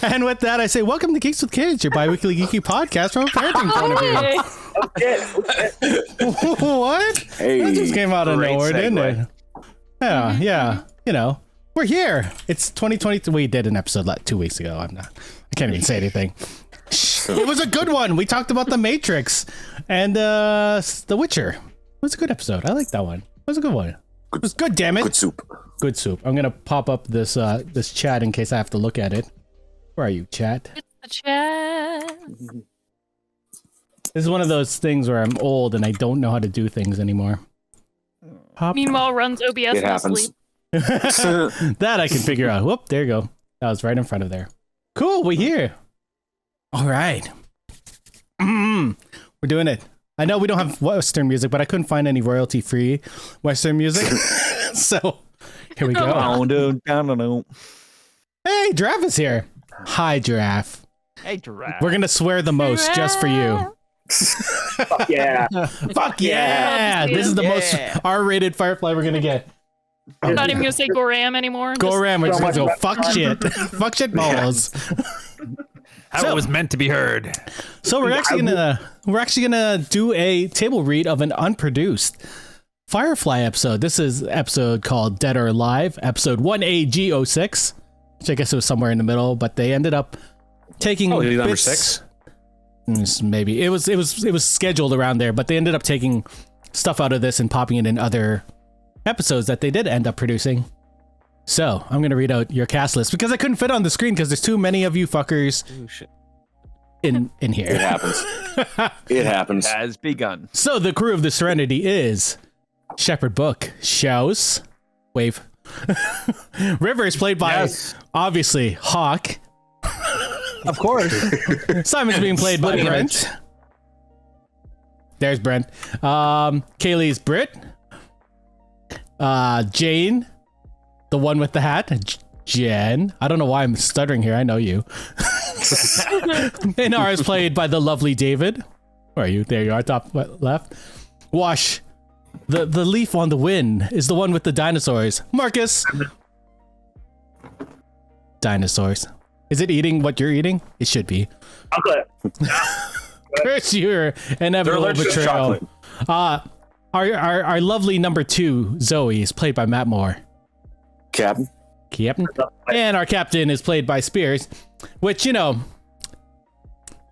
And with that, I say, welcome to Geeks with Kids, your bi-weekly geeky podcast from a parenting point of view. What? Hey, that just came out of nowhere, didn't it? Yeah. You know, we're here. It's 2022. We did an episode like 2 weeks ago. I can't even say anything. It was a good one. We talked about The Matrix and The Witcher. It was a good episode. I like that one. It was a good one. It was good, damn it. Good soup. Good soup. I'm gonna pop up this this chat in case I have to look at it. Where are you, chat? It's the chat. This is one of those things where I'm old and I don't know how to do things anymore. Pop. Meanwhile, runs OBS It in happens. sleep. That I can figure out. Whoop, there you go. That was right in front of there. Cool, we're here. All right. We're doing it. I know we don't have Western music, but I couldn't find any royalty-free Western music. So, here we go. Hey, Giraffe is here. Hi, Giraffe. Hey, Giraffe. We're going to swear the most just for you. Fuck yeah. Fuck yeah. This is the most R-rated Firefly we're going to get. I'm not even going to say Goram anymore. Goram, we're just going to go fuck shit. Fuck shit balls. How it was meant to be heard. So we're actually gonna do a table read of an unproduced Firefly episode. This is episode called Dead or Alive, episode 1AG06, which I guess it was somewhere in the middle, but they ended up taking number bits, 6. Maybe it was scheduled around there, but they ended up taking stuff out of this and popping it in other episodes that they did end up producing. So, I'm going to read out your cast list because I couldn't fit on the screen because there's too many of you fuckers in here. It happens. It happens. Has begun. So, the crew of the Serenity is Shepherd Book, Shouse, Wave, Rivers, played by, obviously, Hawk. Of course. Simon's being played by Brent. There's Brent. Kaylee's Britt. Jayne. The one with the hat, Jenn. I don't know why I'm stuttering here. I know you. Inara is played by the lovely David. Where are you? There you are, top left. Wash. The leaf on the wind is the one with the dinosaurs. Markus. Dinosaurs. Is it eating what you're eating? It should be. Chocolate. Cashier, inevitable betrayal. Our lovely number 2, Zoe, is played by Matt Moore. Captain. And our captain is played by Szpirs, which, you know,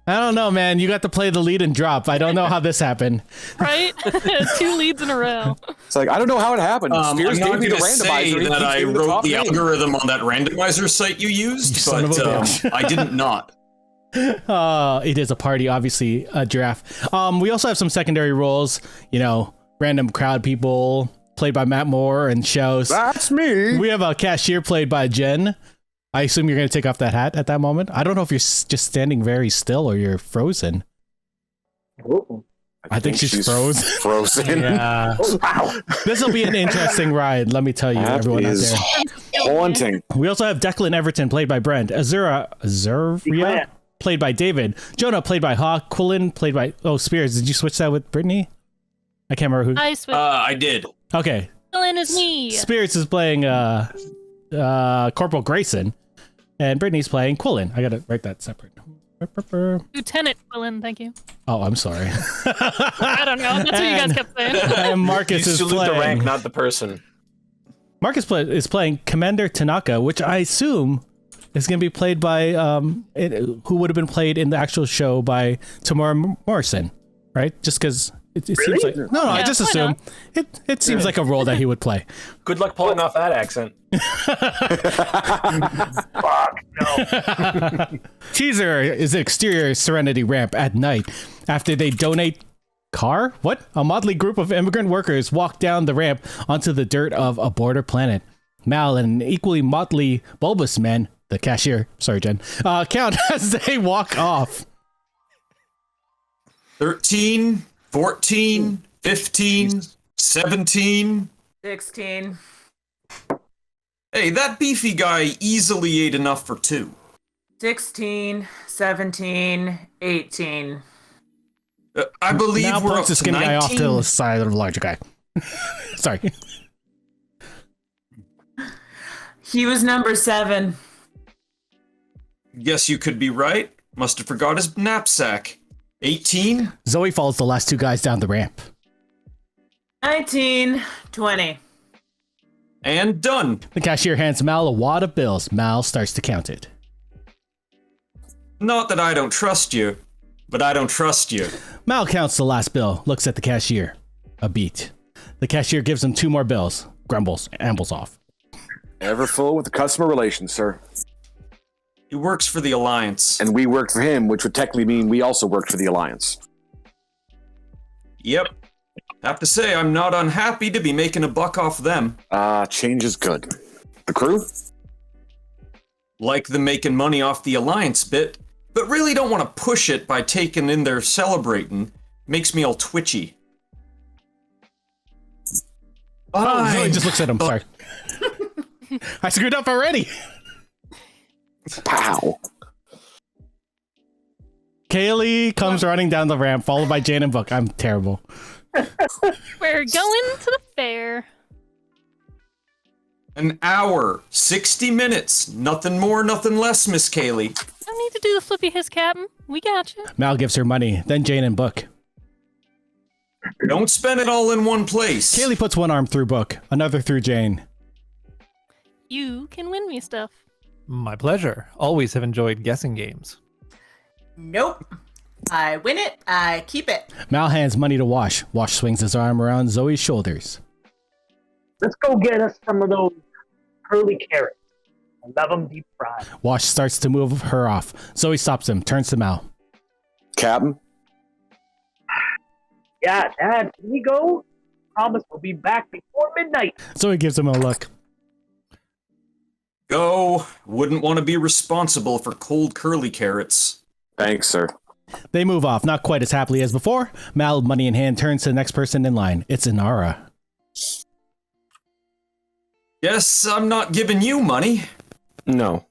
I don't know, man. You got to play the lead and drop. I don't know how this happened. Right? 2 leads in a row. It's like, I don't know how it happened. Szpirs gave me the randomizer that I wrote the algorithm on that randomizer site you used, but I didn't not. It is a party, obviously, a Giraffe. We also have some secondary roles, you know, random crowd people, played by Matt Moore and Shouse. That's me. We have a Cashier played by Jenn. I assume you're going to take off that hat at that moment. I don't know if you're just standing very still or you're frozen. Ooh. I think she's frozen. Frozen. Yeah. Oh, wow. This will be an interesting ride, let me tell you, That everyone out is there. haunting. We also have Declan Everton played by Brent. Azuriah played by David. Jonah played by Hawk. Quillan played by... Oh, Szpirs. Did you switch that with Brittany? I can't remember who. I switched. I did. Okay. Dylan is me. Szpirs is playing Corporal Grayson, and Brittany's playing Quillan. I gotta write that separate. Lieutenant Quillan, thank you. Oh, I'm sorry. I don't know. That's what you guys kept saying. And Markus is salute playing... the rank, not the person. Markus is playing Commander Tanaka, which I assume is going to be played by who would have been played in the actual show by Tamara Morrison, right? Just because it seems like no, I just assume it seems like a role that he would play. Good luck pulling off that accent. Fuck, no. Teaser is the exterior Serenity ramp at night after they donate car. What? A motley group of immigrant workers walk down the ramp onto the dirt of a border planet. Mal and an equally motley bulbous man, the cashier, sorry Jen, count as they walk off. 13, 14, 15, 17. 16. Hey, that beefy guy easily ate enough for 2. 16, 17, 18. I believe now we're up points the to skinny 19. guy off to the side of the larger guy. Sorry. He was number 7. Guess you could be right. Must have forgot his knapsack. 18? Zoe follows the last two guys down the ramp. 19, 20. And done. The cashier hands Mal a wad of bills. Mal starts to count it. Not that I don't trust you, but I don't trust you. Mal counts the last bill, looks at the cashier. A beat. The cashier gives him 2 more bills, grumbles, ambles off. Ever full with the customer relations, sir. He works for the Alliance. And we worked for him, which would technically mean we also worked for the Alliance. Yep. Have to say, I'm not unhappy to be making a buck off them. Change is good. The crew? Like them making money off the Alliance bit, but really don't want to push it by taking in their celebrating. Makes me all twitchy. Oh, Zoe just looks at him, sorry. I screwed up already. Pow. Kaylee comes running down the ramp, followed by Jayne and Book. I'm terrible. We're going to the fair. An hour, 60 minutes, nothing more, nothing less, Miss Kaylee. Don't need to do the flippy hiss, Captain. We got you. Mal gives her money, then Jayne and Book. Don't spend it all in one place. Kaylee puts one arm through Book, another through Jayne. You can win me stuff. My pleasure. Always have enjoyed guessing games. Nope. I win it, I keep it. Mal hands money to Wash. Wash swings his arm around Zoe's shoulders. Let's go get us some of those curly carrots. I love them deep fried. Wash starts to move her off. Zoe stops him, turns to Mal. Captain? Yeah, Dad, can we go? Promise we'll be back before midnight. Zoe gives him a look. Go. Wouldn't want to be responsible for cold curly carrots. Thanks, sir. They move off, not quite as happily as before. Mal, money in hand, turns to the next person in line. It's Inara. Guess I'm not giving you money. No.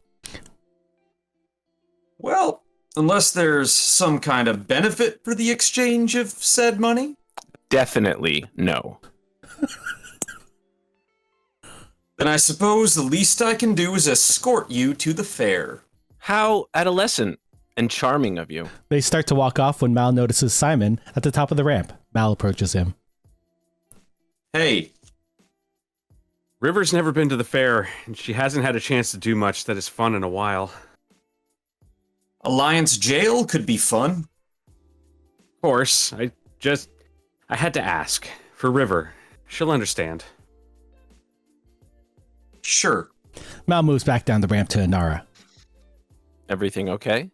Well, unless there's some kind of benefit for the exchange of said money. Definitely no. Then I suppose the least I can do is escort you to the fair. How adolescent and charming of you. They start to walk off when Mal notices Simon at the top of the ramp. Mal approaches him. Hey. River's never been to the fair, and she hasn't had a chance to do much that is fun in a while. Alliance Jail could be fun. Of course, I had to ask. For River. She'll understand. Sure. Mal moves back down the ramp to Inara. Everything okay?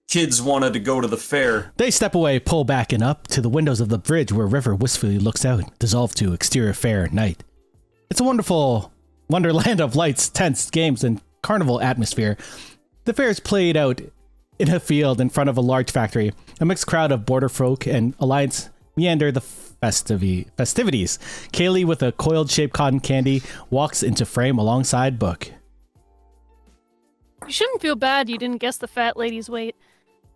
Kids wanted to go to the fair. They step away, pull back and up to the windows of the bridge where River wistfully looks out, dissolved to exterior fair at night. It's a wonderful wonderland of lights, tents, games, and carnival atmosphere. The fair is played out in a field in front of a large factory. A mixed crowd of border folk and Alliance meander the festivities. Kaylee, with a coiled-shaped cotton candy, walks into frame alongside Book. You shouldn't feel bad you didn't guess the fat lady's weight.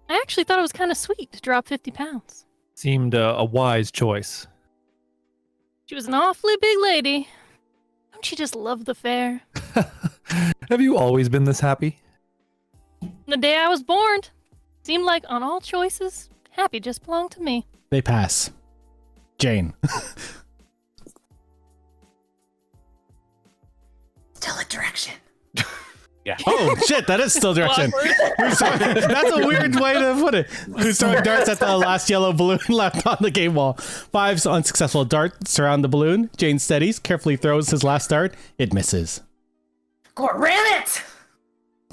I actually thought it was kind of sweet to drop 50 pounds. Seemed a wise choice. She was an awfully big lady. Don't you just love the fair? Have you always been this happy? The day I was born, seemed like on all choices, happy just belonged to me. They pass. Jayne. Still a direction. Yeah. Oh shit, that is still direction. That's a weird way to put it. Who's throwing darts at the last yellow balloon left on the game wall? 5's unsuccessful dart surround the balloon. Jayne steadies, carefully throws his last dart. It misses. God, ram it!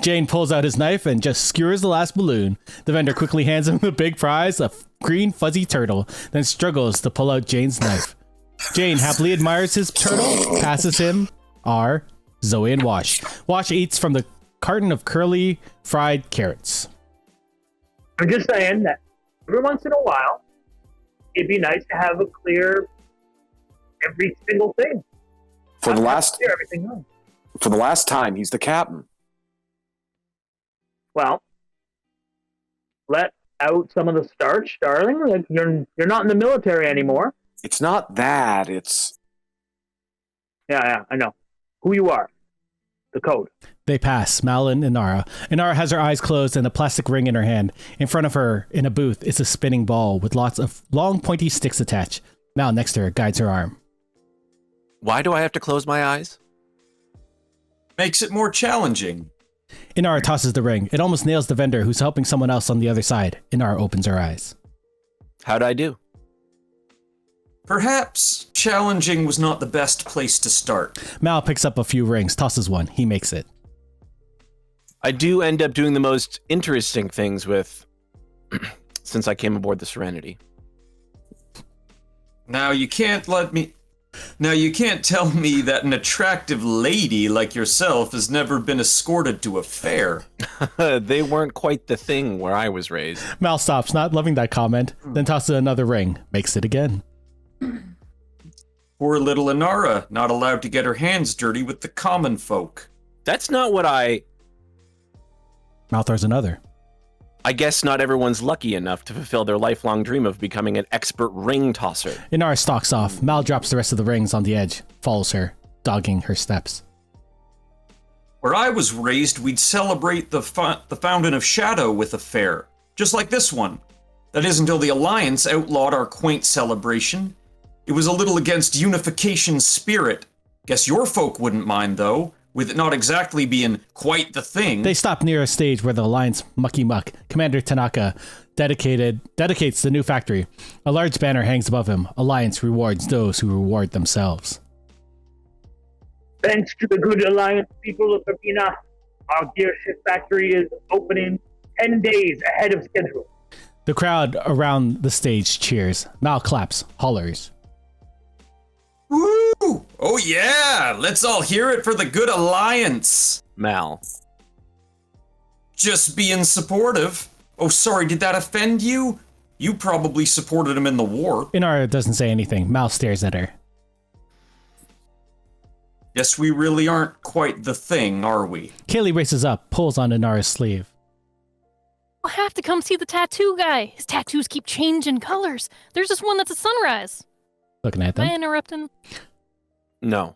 Jayne pulls out his knife and just skewers the last balloon. The vendor quickly hands him the big prize, a green fuzzy turtle, then struggles to pull out Jayne's knife. Jayne happily admires his turtle, passes him Zoe and Wash. Wash eats from the carton of curly fried carrots. I'm just saying that every once in a while, it'd be nice to have a clear every single thing. For the last time, he's the captain. Well, let out some of the starch, darling. Like you're not in the military anymore. It's not that. It's Yeah, I know who you are. The code. They pass Mal and Inara. Inara has her eyes closed and a plastic ring in her hand. In front of her, in a booth, is a spinning ball with lots of long, pointy sticks attached. Mal next to her guides her arm. Why do I have to close my eyes? Makes it more challenging. Inara tosses the ring. It almost nails the vendor who's helping someone else on the other side. Inara opens her eyes. How'd I do? Perhaps challenging was not the best place to start. Mal picks up a few rings, tosses one. He makes it. I do end up doing the most interesting things with since I came aboard the Serenity. Now you can't tell me that an attractive lady like yourself has never been escorted to a fair. They weren't quite the thing where I was raised. Mal stops, not loving that comment, then tosses another ring. Makes it again. Poor little Inara, not allowed to get her hands dirty with the common folk. That's not what Mal throws another. I guess not everyone's lucky enough to fulfill their lifelong dream of becoming an expert ring tosser. Inara stalks off. Mal drops the rest of the rings on the edge, follows her, dogging her steps. Where I was raised, we'd celebrate the Fountain of Shadow with a fair, just like this one. That is until the Alliance outlawed our quaint celebration. It was a little against unification spirit. Guess your folk wouldn't mind, though, with it not exactly being quite the thing. They stop near a stage where the Alliance mucky muck. Commander Tanaka dedicates the new factory. A large banner hangs above him. Alliance rewards those who reward themselves. Thanks to the good Alliance people of Verbena, our gearship factory is opening 10 days ahead of schedule. The crowd around the stage cheers. Mal claps, hollers. Woo! Oh yeah! Let's all hear it for the good Alliance! Mal. Just being supportive. Oh, sorry, did that offend you? You probably supported him in the war. Inara doesn't say anything. Mal stares at her. Guess we really aren't quite the thing, are we? Kaylee races up, pulls on Inara's sleeve. I'll have to come see the tattoo guy. His tattoos keep changing colors. There's this one that's a sunrise. Looking at Am I them. interrupting? No.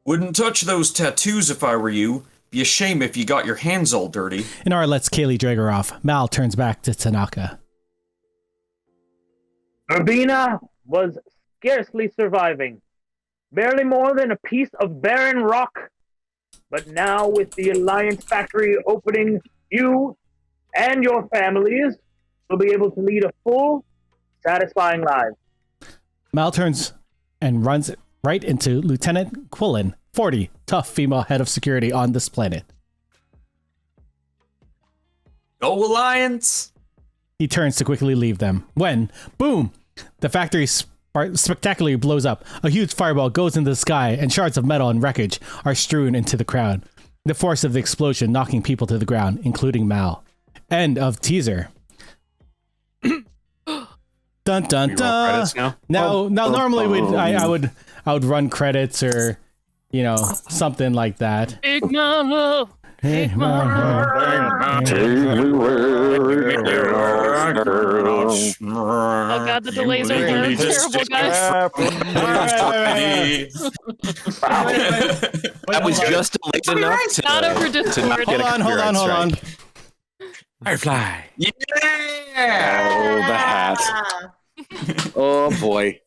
Wouldn't touch those tattoos if I were you. Be a shame if you got your hands all dirty. Inara lets Kaylee drag her off. Mal turns back to Tanaka. Verbena was scarcely surviving. Barely more than a piece of barren rock. But now with the Alliance factory opening, you and your families will be able to lead a full, satisfying life. Mal turns and runs right into Lieutenant Quillan, 40, tough female head of security on this planet. Go Alliance! He turns to quickly leave them. When, boom, the factory spectacularly blows up. A huge fireball goes into the sky and shards of metal and wreckage are strewn into the crowd. The force of the explosion knocking people to the ground, including Mal. End of teaser. Dun dun dun. Now normally I would run credits or something like that. Take my love. Take my love. Oh god, the delays are terrible, guys. That was just late enough to Not over Discord. Hold on. Firefly. Yeah! Oh, the hat. Oh, boy.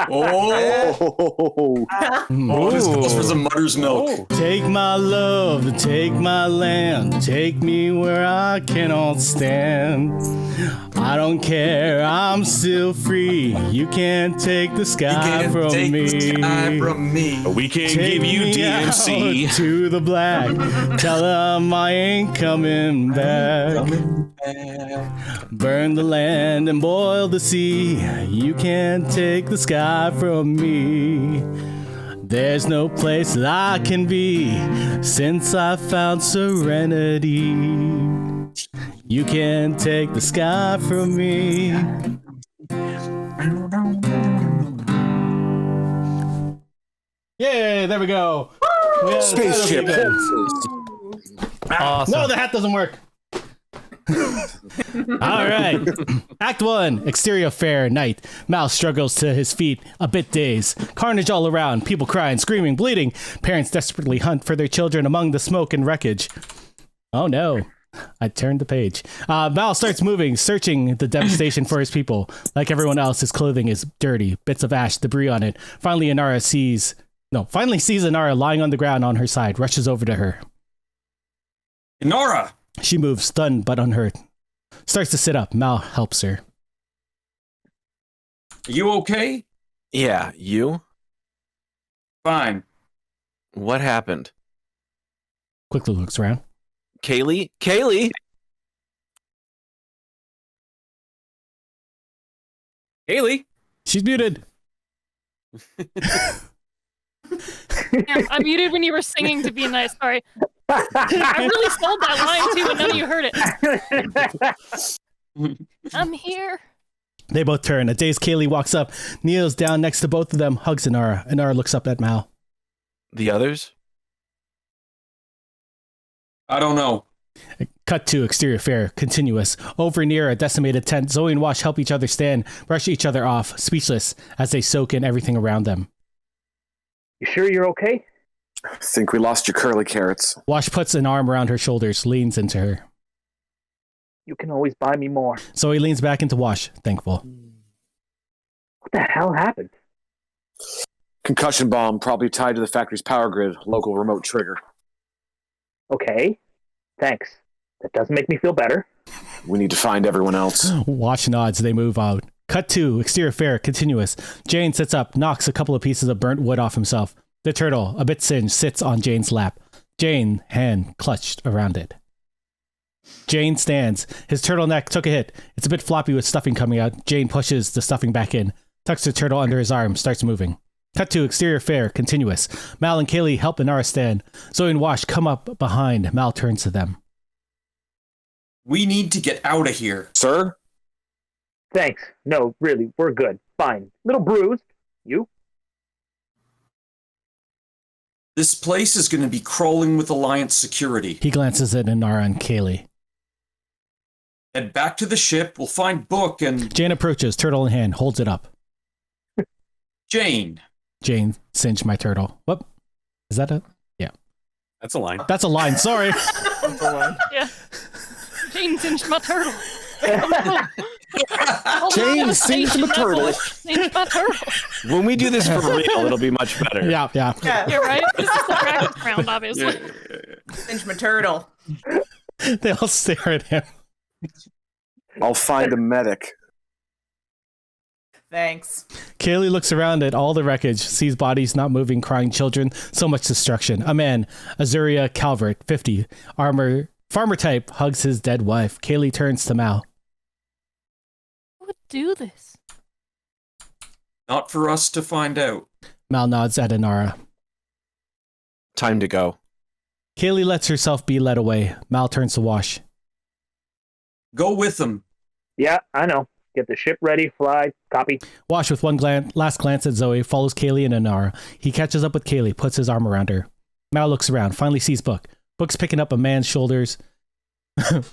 Oh, this calls for some mother's milk. Take my love, take my land, take me where I cannot stand. I don't care, I'm still free. You can't take the sky from me. We can't Take give you me DMC. out to the black. Tell them I ain't coming back. Burn the land and boil the sea. You can't take the sky from me. There's no place that I can be since I found serenity. You can't take the sky from me. Yeah, there we go. Spaceship. Awesome. No, the hat doesn't work. All right. Act 1, exterior fair, night. Mal struggles to his feet, a bit dazed. Carnage all around, people crying, screaming, bleeding. Parents desperately hunt for their children among the smoke and wreckage. Oh no. I turned the page. Mal starts moving, searching the devastation for his people. Like everyone else, his clothing is dirty, bits of ash, debris on it. Finally sees Inara lying on the ground on her side, rushes over to her. Inara! She moves, stunned but unhurt. Starts to sit up. Mal helps her. Are you okay? Yeah, you? Fine. What happened? Quickly looks around. Kaylee? Kaylee? Kaylee? She's muted. Yeah, I muted when you were singing to be nice. Sorry. I really sold that line too, but none of you heard it. I'm here. They both turn. A dazed Kaylee walks up, kneels down next to both of them, hugs Inara. Inara looks up at Mal. The others? I don't know. Cut to exterior fair, continuous. Over near a decimated tent, Zoe and Wash help each other stand, brush each other off, speechless as they soak in everything around them. You sure you're okay? I think we lost your curly carrots. Wash puts an arm around her shoulders, leans into her. You can always buy me more. Zoe leans back into Wash, thankful. What the hell happened? Concussion bomb, probably tied to the factory's power grid. Local remote trigger. Okay. Thanks. That does make me feel better. We need to find everyone else. Wash nods, they move out. Cut to exterior fair, continuous. Jayne sits up, knocks a couple of pieces of burnt wood off himself. The turtle, a bit singed, sits on Jayne's lap. Jayne, hand clutched around it. Jayne stands. His turtleneck took a hit. It's a bit floppy with stuffing coming out. Jayne pushes the stuffing back in, tucks the turtle under his arm, starts moving. Cut to exterior fair, continuous. Mal and Kaylee help Inara stand. Zoe and Wash come up behind. Mal turns to them. We need to get out of here. Sir? Thanks. No, really, we're good. Fine. Little bruised. You? This place is going to be crawling with Alliance security. He glances at Inara and Kaylee. Head back to the ship. We'll find Book and... Jayne approaches, turtle in hand, holds it up. Jayne. Jayne, cinch my turtle. Whoop. Is that a... Yeah. That's a line. That's a line, sorry. Yeah. Jayne cinched my turtle. Jayne cinched my turtle. Cinched my turtle. When we do this for real, it'll be much better. Yeah. You're right. This is the practice round, obviously. Cinch my turtle. They all stare at him. I'll find a medic. Thanks. Kaylee looks around at all the wreckage, sees bodies not moving, crying children, so much destruction. A man, Azuriah Calvert, 50, farmer type, hugs his dead wife. Kaylee turns to Mal. Who would do this? Not for us to find out. Mal nods at Inara. Time to go. Kaylee lets herself be led away. Mal turns to Wash. Go with them. Yeah, I know. Get the ship ready, fly, copy. Wash, with one last glance at Zoe, follows Kaylee and Inara. He catches up with Kaylee, puts his arm around her. Mal looks around, finally sees Book. Book's picked up a man's shoulders and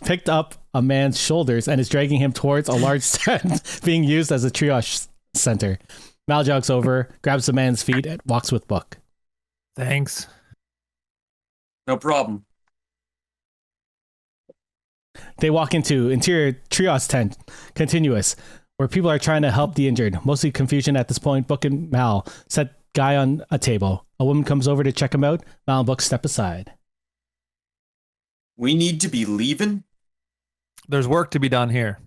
is dragging him towards a large tent being used as a triage center. Mal jogs over, grabs the man's feet, and walks with Book. Thanks. No problem. They walk into interior triage tent, continuous, where people are trying to help the injured. Mostly confusion at this point. Book and Mal set guy on a table. A woman comes over to check him out. Mal and Book step aside. We need to be leaving? There's work to be done here.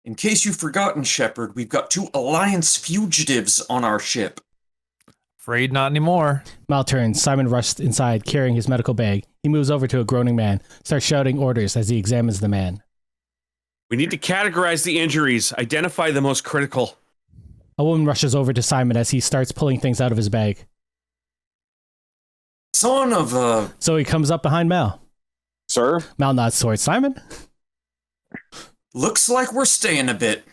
In case you've forgotten, Shepard, we've got 2 Alliance fugitives on our ship. Afraid not anymore. Mal turns. Simon rushes inside, carrying his medical bag. He moves over to a groaning man, starts shouting orders as he examines the man. We need to categorize the injuries, identify the most critical. A woman rushes over to Simon as he starts pulling things out of his bag. Son of a... So he comes up behind Mal. Sir? Mal nods towards Simon. Looks like we're staying a bit.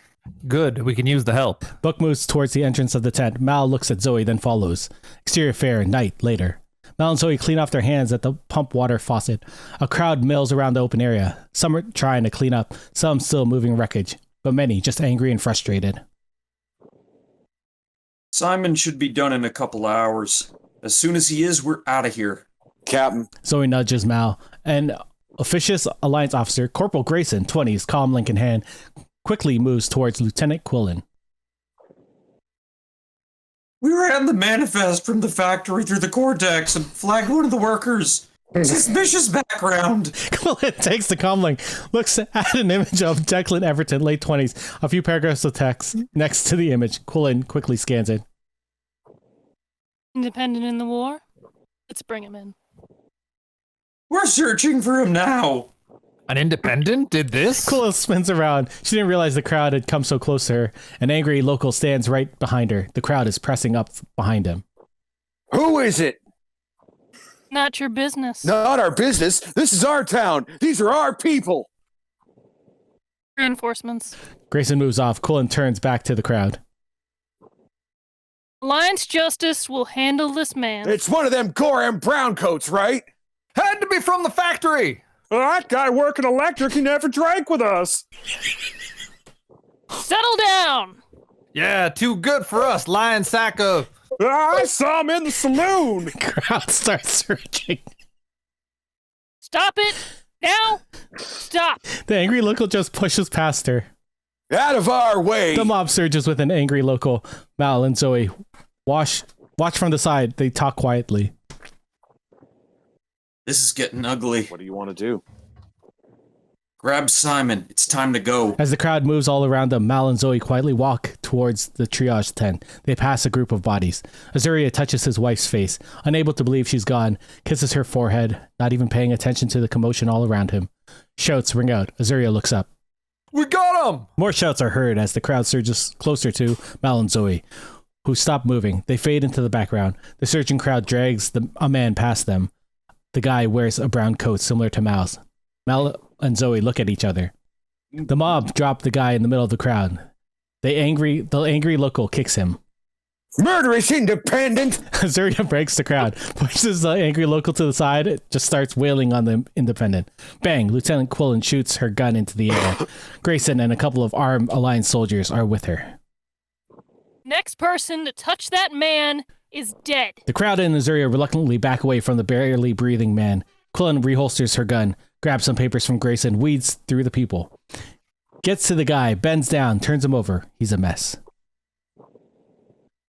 Good, we can use the help. Book moves towards the entrance of the tent. Mal looks at Zoe, then follows. Exterior fair, night, later. Mal and Zoe clean off their hands at the pump water faucet. A crowd mills around the open area. Some are trying to clean up, some still moving wreckage, but many just angry and frustrated. Simon should be done in a couple hours. As soon as he is, we're out of here. Captain. Zoe nudges Mal, and officious Alliance officer Corporal Grayson, 20s, calm link in hand, quickly moves towards Lieutenant Quillan. We ran the manifest from the factory through the cortex and flagged one of the workers. Suspicious background. Quillan takes the comlink, looks at an image of Declan Everton, late 20s, a few paragraphs of text next to the image. Quillan quickly scans it. Independent in the war? Let's bring him in. We're searching for him now. An independent did this? Quillan spins around. She didn't realize the crowd had come so close to her. An angry local stands right behind her. The crowd is pressing up behind him. Who is it? Not your business. Not our business. This is our town. These are our people. Reinforcements. Grayson moves off. Quillan turns back to the crowd. Alliance Justice will handle this man. It's one of them Gorham browncoats, right? Had to be from the factory! That guy working electric, he never drank with us. Settle down! Yeah, too good for us, lion sack of... I saw him in the saloon. Crowd starts searching. Stop it! Now! Stop! The angry local just pushes past her. Out of our way. The mob surges with an angry local. Mal and Zoe watch from the side. They talk quietly. This is getting ugly. What do you want to do? Grab Simon. It's time to go. As the crowd moves all around them, Mal and Zoe quietly walk towards the triage tent. They pass a group of bodies. Azuriah touches his wife's face, unable to believe she's gone, kisses her forehead, not even paying attention to the commotion all around him. Shouts ring out. Azuriah looks up. We got him! More shouts are heard as the crowd surges closer to Mal and Zoe, who stop moving. They fade into the background. The surging crowd drags a man past them. The guy wears a brown coat similar to Mal's. Mal and Zoe look at each other. The mob drop the guy in the middle of the crowd. The angry local kicks him. Murderous independent! Azuriah breaks the crowd, pushes the angry local to the side, just starts wailing on the independent. Bang! Lieutenant Quillan shoots her gun into the air. Grayson and a couple of armed Alliance soldiers are with her. Next person to touch that man is dead. The crowd and Azuriah reluctantly back away from the barely breathing man. Quillan reholsters her gun, grabs some papers from Grayson, weeds through the people. Gets to the guy, bends down, turns him over. He's a mess.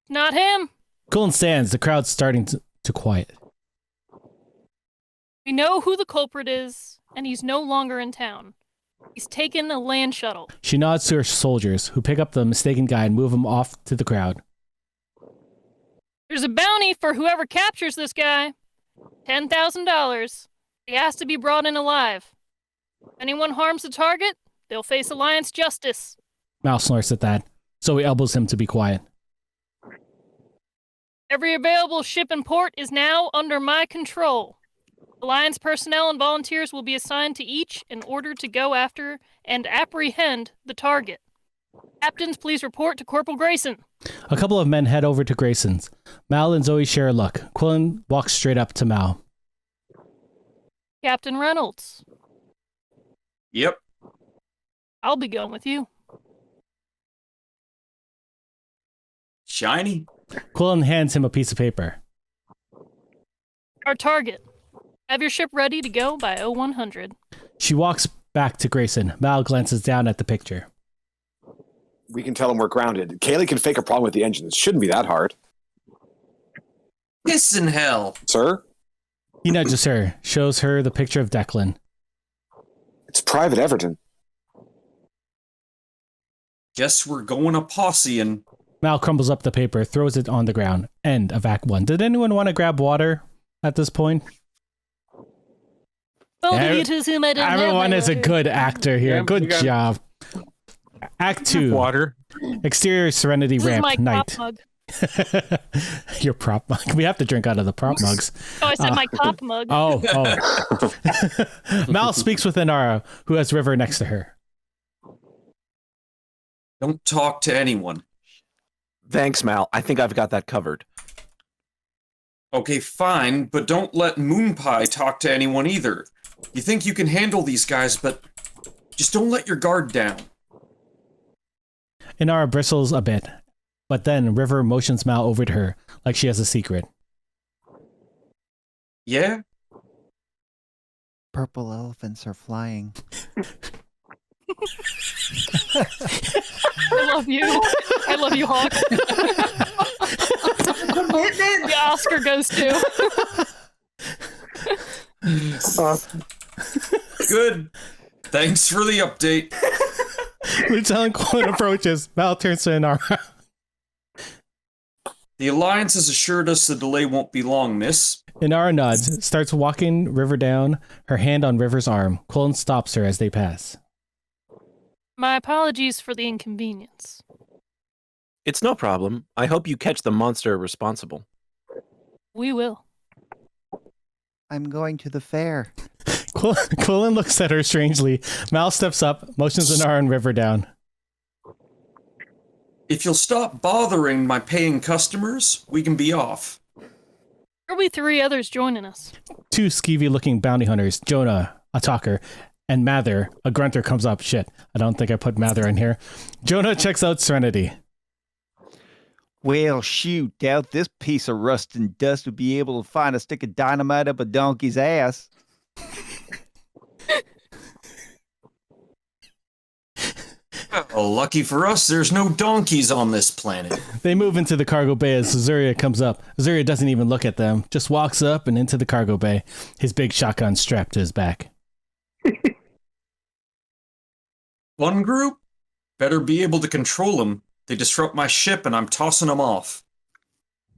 Not him. Quillan stands, the crowd's starting to quiet. We know who the culprit is, and he's no longer in town. He's taken a land shuttle. She nods to her soldiers, who pick up the mistaken guy and move him off to the crowd. There's a bounty for whoever captures this guy. $10,000. He has to be brought in alive. If anyone harms the target, they'll face Alliance justice. Mal snorts at that, so he elbows him to be quiet. Every available ship in port is now under my control. Alliance personnel and volunteers will be assigned to each in order to go after and apprehend the target. Captains, please report to Corporal Grayson. A couple of men head over to Grayson's. Mal and Zoe share a look. Quillan walks straight up to Mal. Captain Reynolds. Yep. I'll be going with you. Shiny. Quillan hands him a piece of paper. Our target. Have your ship ready to go by 0100. She walks back to Grayson. Mal glances down at the picture. We can tell him we're grounded. Kaylee can fake a problem with the engine. It shouldn't be that hard. Piss in hell. Sir? He nudges her, shows her the picture of Declan. It's Private Everton. Guess we're going a posse and... Mal crumbles up the paper, throws it on the ground. End of Act 1. Did anyone want to grab water at this point? Everyone is a good actor here. Yeah, good job. Act 2. Water. Exterior Serenity This is ramp. my Night. cop mug. Your prop mug. We have to drink out of the prop mugs. Oh, I said my cop mug. Oh. Mal speaks with Inara, who has River next to her. Don't talk to anyone. Thanks, Mal. I think I've got that covered. Okay, fine, but don't let Moonpie talk to anyone either. You think you can handle these guys, but just don't let your guard down. Inara bristles a bit, but then River motions Mal over to her, like she has a secret. Yeah? Purple elephants are flying. I love you. I love you, Hawk. The Oscar goes to. Good. Thanks for the update. Lieutenant Quillan approaches. Mal turns to Inara. The Alliance has assured us the delay won't be long, miss. Inara nods, starts walking River down, her hand on River's arm. Quillan stops her as they pass. My apologies for the inconvenience. It's no problem. I hope you catch the monster responsible. We will. I'm going to the fair. Quillan looks at her strangely. Mal steps up, motions Inara and River down. If you'll stop bothering my paying customers, we can be off. There'll be 3 others joining us. 2 skeevy-looking bounty hunters, Jonah, a talker, and Mather, a grunter, comes up. Shit, I don't think I put Mather in here. Jonah checks out Serenity. Well, shoot, doubt this piece of rust and dust would be able to find a stick of dynamite up a donkey's ass. Well, lucky for us, there's no donkeys on this planet. They move into the cargo bay as Azuriah comes up. Azuriah doesn't even look at them, just walks up and into the cargo bay, his big shotgun strapped to his back. One group? Better be able to control them. They disrupt my ship and I'm tossing them off.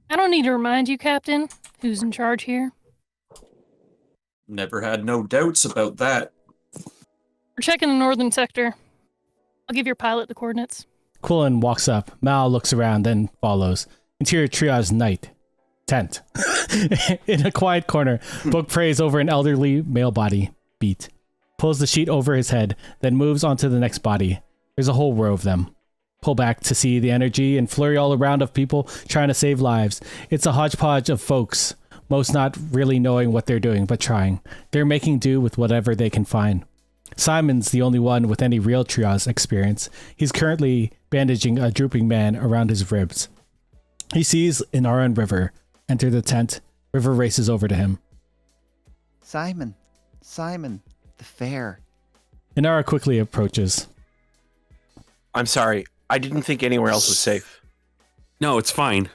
I don't need to remind you, Captain, who's in charge here. Never had no doubts about that. We're checking the northern sector. I'll give your pilot the coordinates. Quillan walks up. Mal looks around, then follows. Interior triage night. Tent. In a quiet corner, Book prays over an elderly male body. Beat. Pulls the sheet over his head, then moves on to the next body. There's a whole row of them. Pull back to see the energy and flurry all around of people trying to save lives. It's a hodgepodge of folks, most not really knowing what they're doing, but trying. They're making do with whatever they can find. Simon's the only one with any real triage experience. He's currently bandaging a drooping man around his ribs. He sees Inara and River enter the tent. River races over to him. Simon, the fair. Inara quickly approaches. I'm sorry. I didn't think anywhere else was safe. No, it's fine.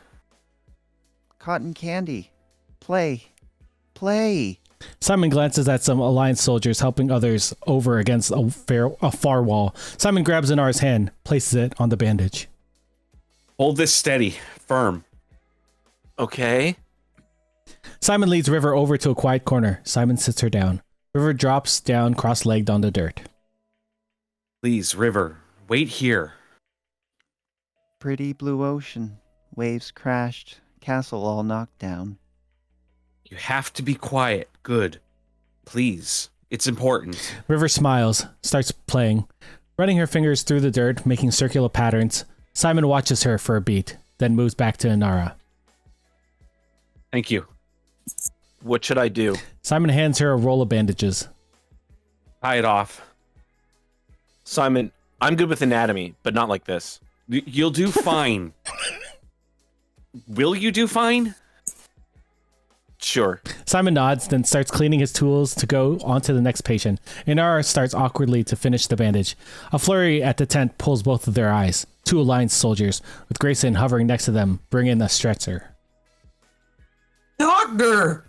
Cotton candy. Play. Simon glances at some Alliance soldiers helping others over against a far wall. Simon grabs Inara's hand, places it on the bandage. Hold this steady, firm. Okay. Simon leads River over to a quiet corner. Simon sits her down. River drops down cross-legged on the dirt. Please, River, wait here. Pretty blue ocean. Waves crashed. Castle all knocked down. You have to be quiet. Good. Please. It's important. River smiles, starts playing, running her fingers through the dirt, making circular patterns. Simon watches her for a beat, then moves back to Inara. Thank you. What should I do? Simon hands her a roll of bandages. Tie it off. Simon, I'm good with anatomy, but not like this. You'll do fine. Will you do fine? Sure. Simon nods, then starts cleaning his tools to go on to the next patient. Inara starts awkwardly to finish the bandage. A flurry at the tent pulls both of their eyes. 2 Alliance soldiers, with Grayson hovering next to them, bring in a stretcher. Doctor!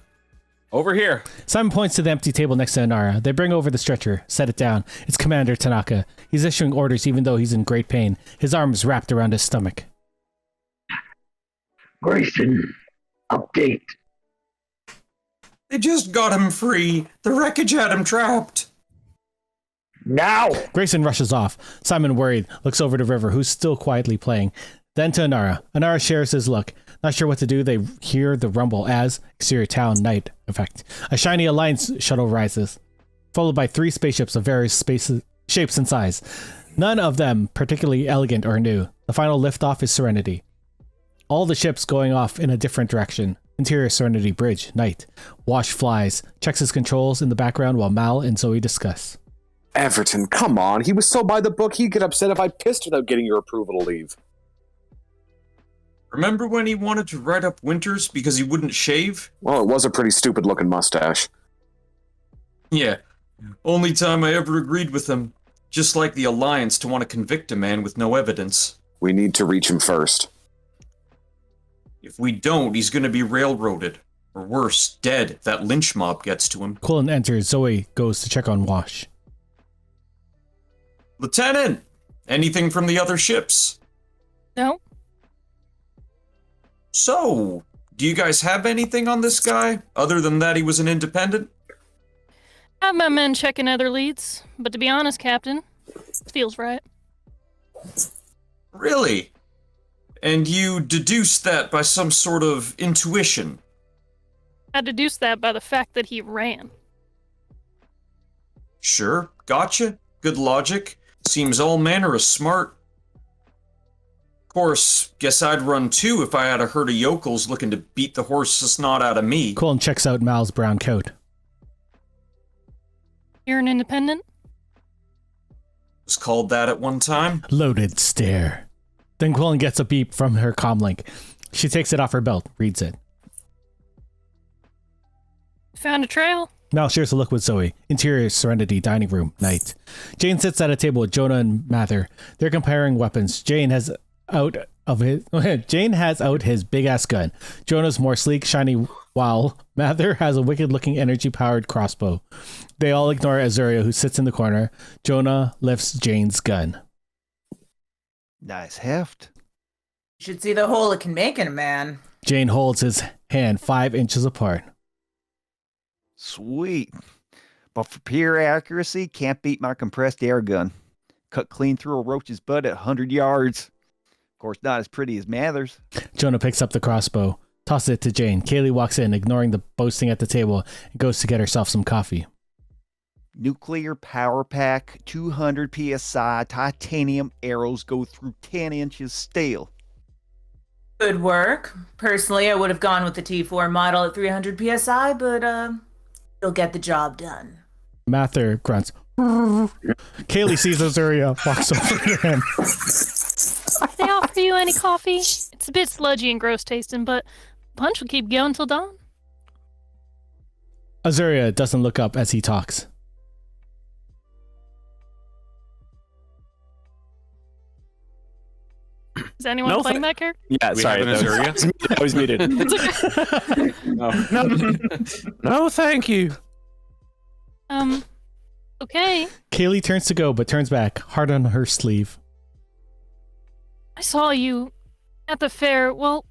Over here. Simon points to the empty table next to Inara. They bring over the stretcher, set it down. It's Commander Tanaka. He's issuing orders even though he's in great pain. His arms wrapped around his stomach. Grayson, update. They just got him free. The wreckage had him trapped. Now! Grayson rushes off. Simon, worried, looks over to River, who's still quietly playing. Then to Inara. Inara shares his look. Not sure what to do, they hear the rumble as exterior town night effect. A shiny Alliance shuttle rises, followed by 3 spaceships of various shapes and size. None of them particularly elegant or new. The final liftoff is Serenity. All the ships going off in a different direction. Interior Serenity Bridge, night. Wash flies, checks his controls in the background while Mal and Zoe discuss. Everton, come on. He was so by the book he'd get upset if I pissed without getting your approval to leave. Remember when he wanted to write up Winters because he wouldn't shave? Well, it was a pretty stupid looking mustache. Yeah. Only time I ever agreed with him. Just like the Alliance to want to convict a man with no evidence. We need to reach him first. If we don't, he's gonna be railroaded. Or worse, dead if that lynch mob gets to him. Quillan enters. Zoe goes to check on Wash. Lieutenant! Anything from the other ships? No? So, do you guys have anything on this guy, other than that he was an independent? I have my men checking other leads, but to be honest, Captain, it feels right. Really? And you deduced that by some sort of intuition? I deduced that by the fact that he ran. Sure, gotcha. Good logic. Seems all manner of smart. Course, guess I'd run too if I had a herd of yokels looking to beat the horse's snot out of me. Quillan checks out Mal's brown coat. You're an independent? Was called that at one time? Loaded stare. Then Quillan gets a beep from her comlink. She takes it off her belt, reads it. Found a trail? Mal shares a look with Zoe. Interior Serenity dining room, night. Jayne sits at a table with Jonah and Mather. They're comparing weapons. Jayne has out his big ass gun. Jonah's more sleek, shiny, while Mather has a wicked looking energy powered crossbow. They all ignore Azuriah, who sits in the corner. Jonah lifts Jayne's gun. Nice heft. You should see the hole it can make in a man. Jayne holds his hand 5 inches apart. Sweet. But for pure accuracy, can't beat my compressed air gun. Cut clean through a roach's butt at 100 yards. Of course, not as pretty as Mather's. Jonah picks up the crossbow, tosses it to Jayne. Kaylee walks in, ignoring the boasting at the table, and goes to get herself some coffee. Nuclear power pack, 200 psi, titanium arrows go through 10 inches steel. Good work. Personally, I would have gone with the T4 model at 300 psi, but you'll get the job done. Mather grunts. Kaylee sees Azuriah, walks over to him. They offer you any coffee? It's a bit sludgy and gross tasting, but punch will keep going till dawn. Azuriah doesn't look up as he talks. Is anyone playing that character? Yeah, We sorry. have an Azuriah? I was muted. No, thank you. Okay. Kaylee turns to go, but turns back, heart on her sleeve. I saw you at the fair. Well,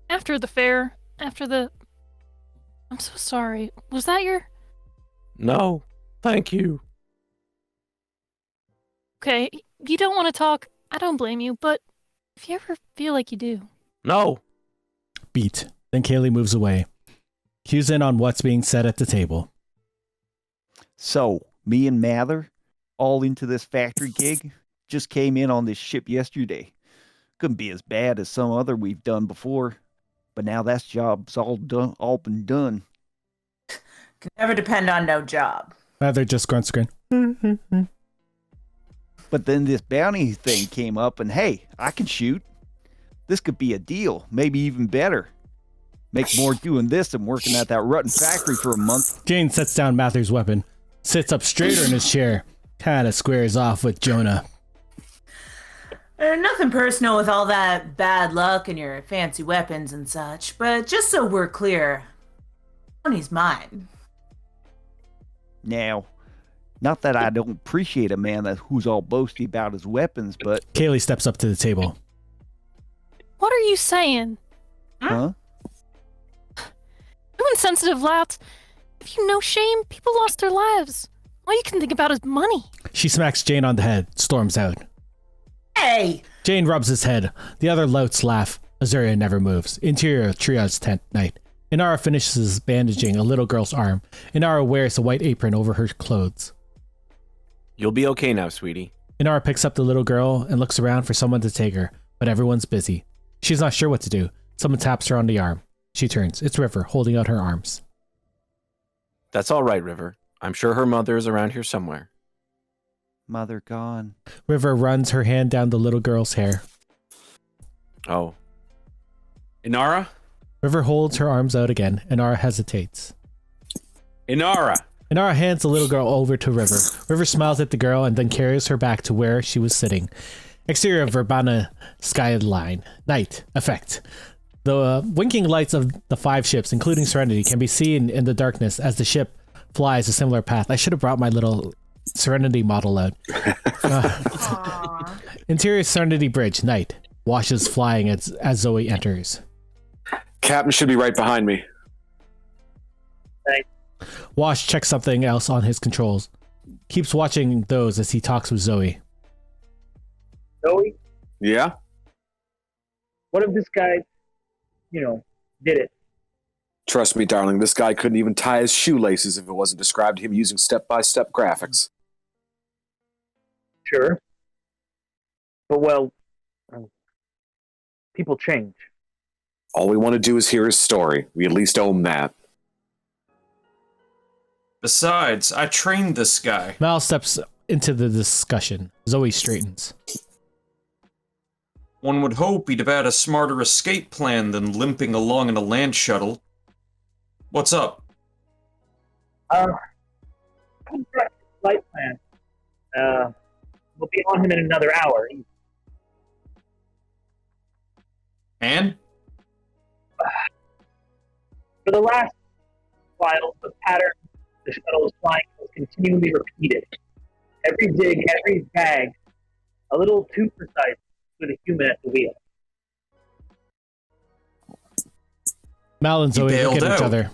after the fair. I'm so sorry. Was that your... No, thank you. Okay, you don't want to talk. I don't blame you, but if you ever feel like you do. No. Beat. Then Kaylee moves away. Cues in on what's being said at the table. So, me and Mather, all into this factory gig, just came in on this ship yesterday. Couldn't be as bad as some other we've done before, but now that job's all been done. Can never depend on no job. Mather just grunts grin. But then this bounty thing came up, and hey, I can shoot. This could be a deal, maybe even better. Make more doing this than working at that rotten factory for a month. Jayne sets down Mather's weapon, sits up straighter in his chair, kinda squares off with Jonah. Nothing personal with all that bad luck and your fancy weapons and such, but just so we're clear, Tony's mine. Now, not that I don't appreciate a man who's all boasty about his weapons, but... Kaylee steps up to the table. What are you saying? Huh? You insensitive louts. If you know shame, people lost their lives. All you can think about is money. She smacks Jayne on the head, storms out. Hey! Jayne rubs his head. The other louts laugh. Azuriah never moves. Interior triage tent night. Inara finishes bandaging a little girl's arm. Inara wears a white apron over her clothes. You'll be okay now, sweetie. Inara picks up the little girl and looks around for someone to take her, but everyone's busy. She's not sure what to do. Someone taps her on the arm. She turns. It's River, holding out her arms. That's all right, River. I'm sure her mother is around here somewhere. Mother gone. River runs her hand down the little girl's hair. Oh. Inara? River holds her arms out again. Inara hesitates. Inara! Inara hands the little girl over to River. River smiles at the girl and then carries her back to where she was sitting. Exterior of Verbena skyline. Night. Effect. The winking lights of the 5 ships, including Serenity, can be seen in the darkness as the ship flies a similar path. I should have brought my little Serenity model out. Interior Serenity Bridge. Night. Washes flying as Zoe enters. Captain should be right behind me. Thanks. Wash checks something else on his controls. Keeps watching those as he talks with Zoe. Zoe, Yeah? what if this guy, did it? Trust me, darling, this guy couldn't even tie his shoelaces if it wasn't described to him using step-by-step graphics. Sure. But, well, people change. All we want to do is hear his story. We at least own that. Besides, I trained this guy. Mal steps into the discussion. Zoe straightens. One would hope he'd have had a smarter escape plan than limping along in a land shuttle. What's up? Contract flight plan. We'll be on him in another hour. And? For the last while, the pattern the shuttle was flying was continually repeated. Every dig, every bag, a little too precise with a human at the wheel. Mal and Zoe look at each other.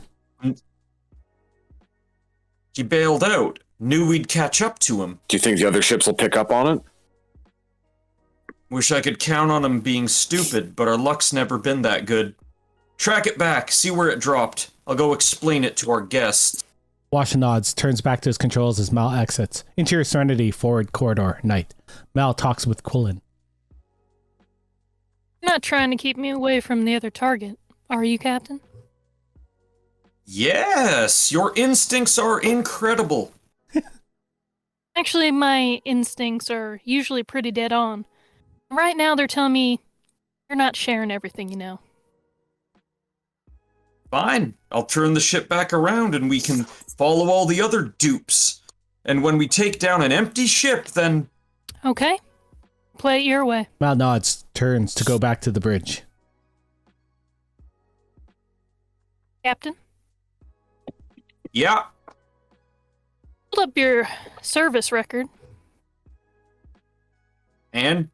He bailed out. Knew we'd catch up to him. Do you think the other ships will pick up on it? Wish I could count on him being stupid, but our luck's never been that good. Track it back, see where it dropped. I'll go explain it to our guests. Wash nods, turns back to his controls as Mal exits. Interior Serenity, forward corridor, night. Mal talks with Quillan. You're not trying to keep me away from the other target, are you, Captain? Yes, your instincts are incredible. Actually, my instincts are usually pretty dead on. Right now, they're telling me you're not sharing everything you know. Fine, I'll turn the ship back around and we can follow all the other dupes. And when we take down an empty ship, then... Okay. Play it your way. Mal nods, turns to go back to the bridge. Captain? Yeah. Hold up your service record. And?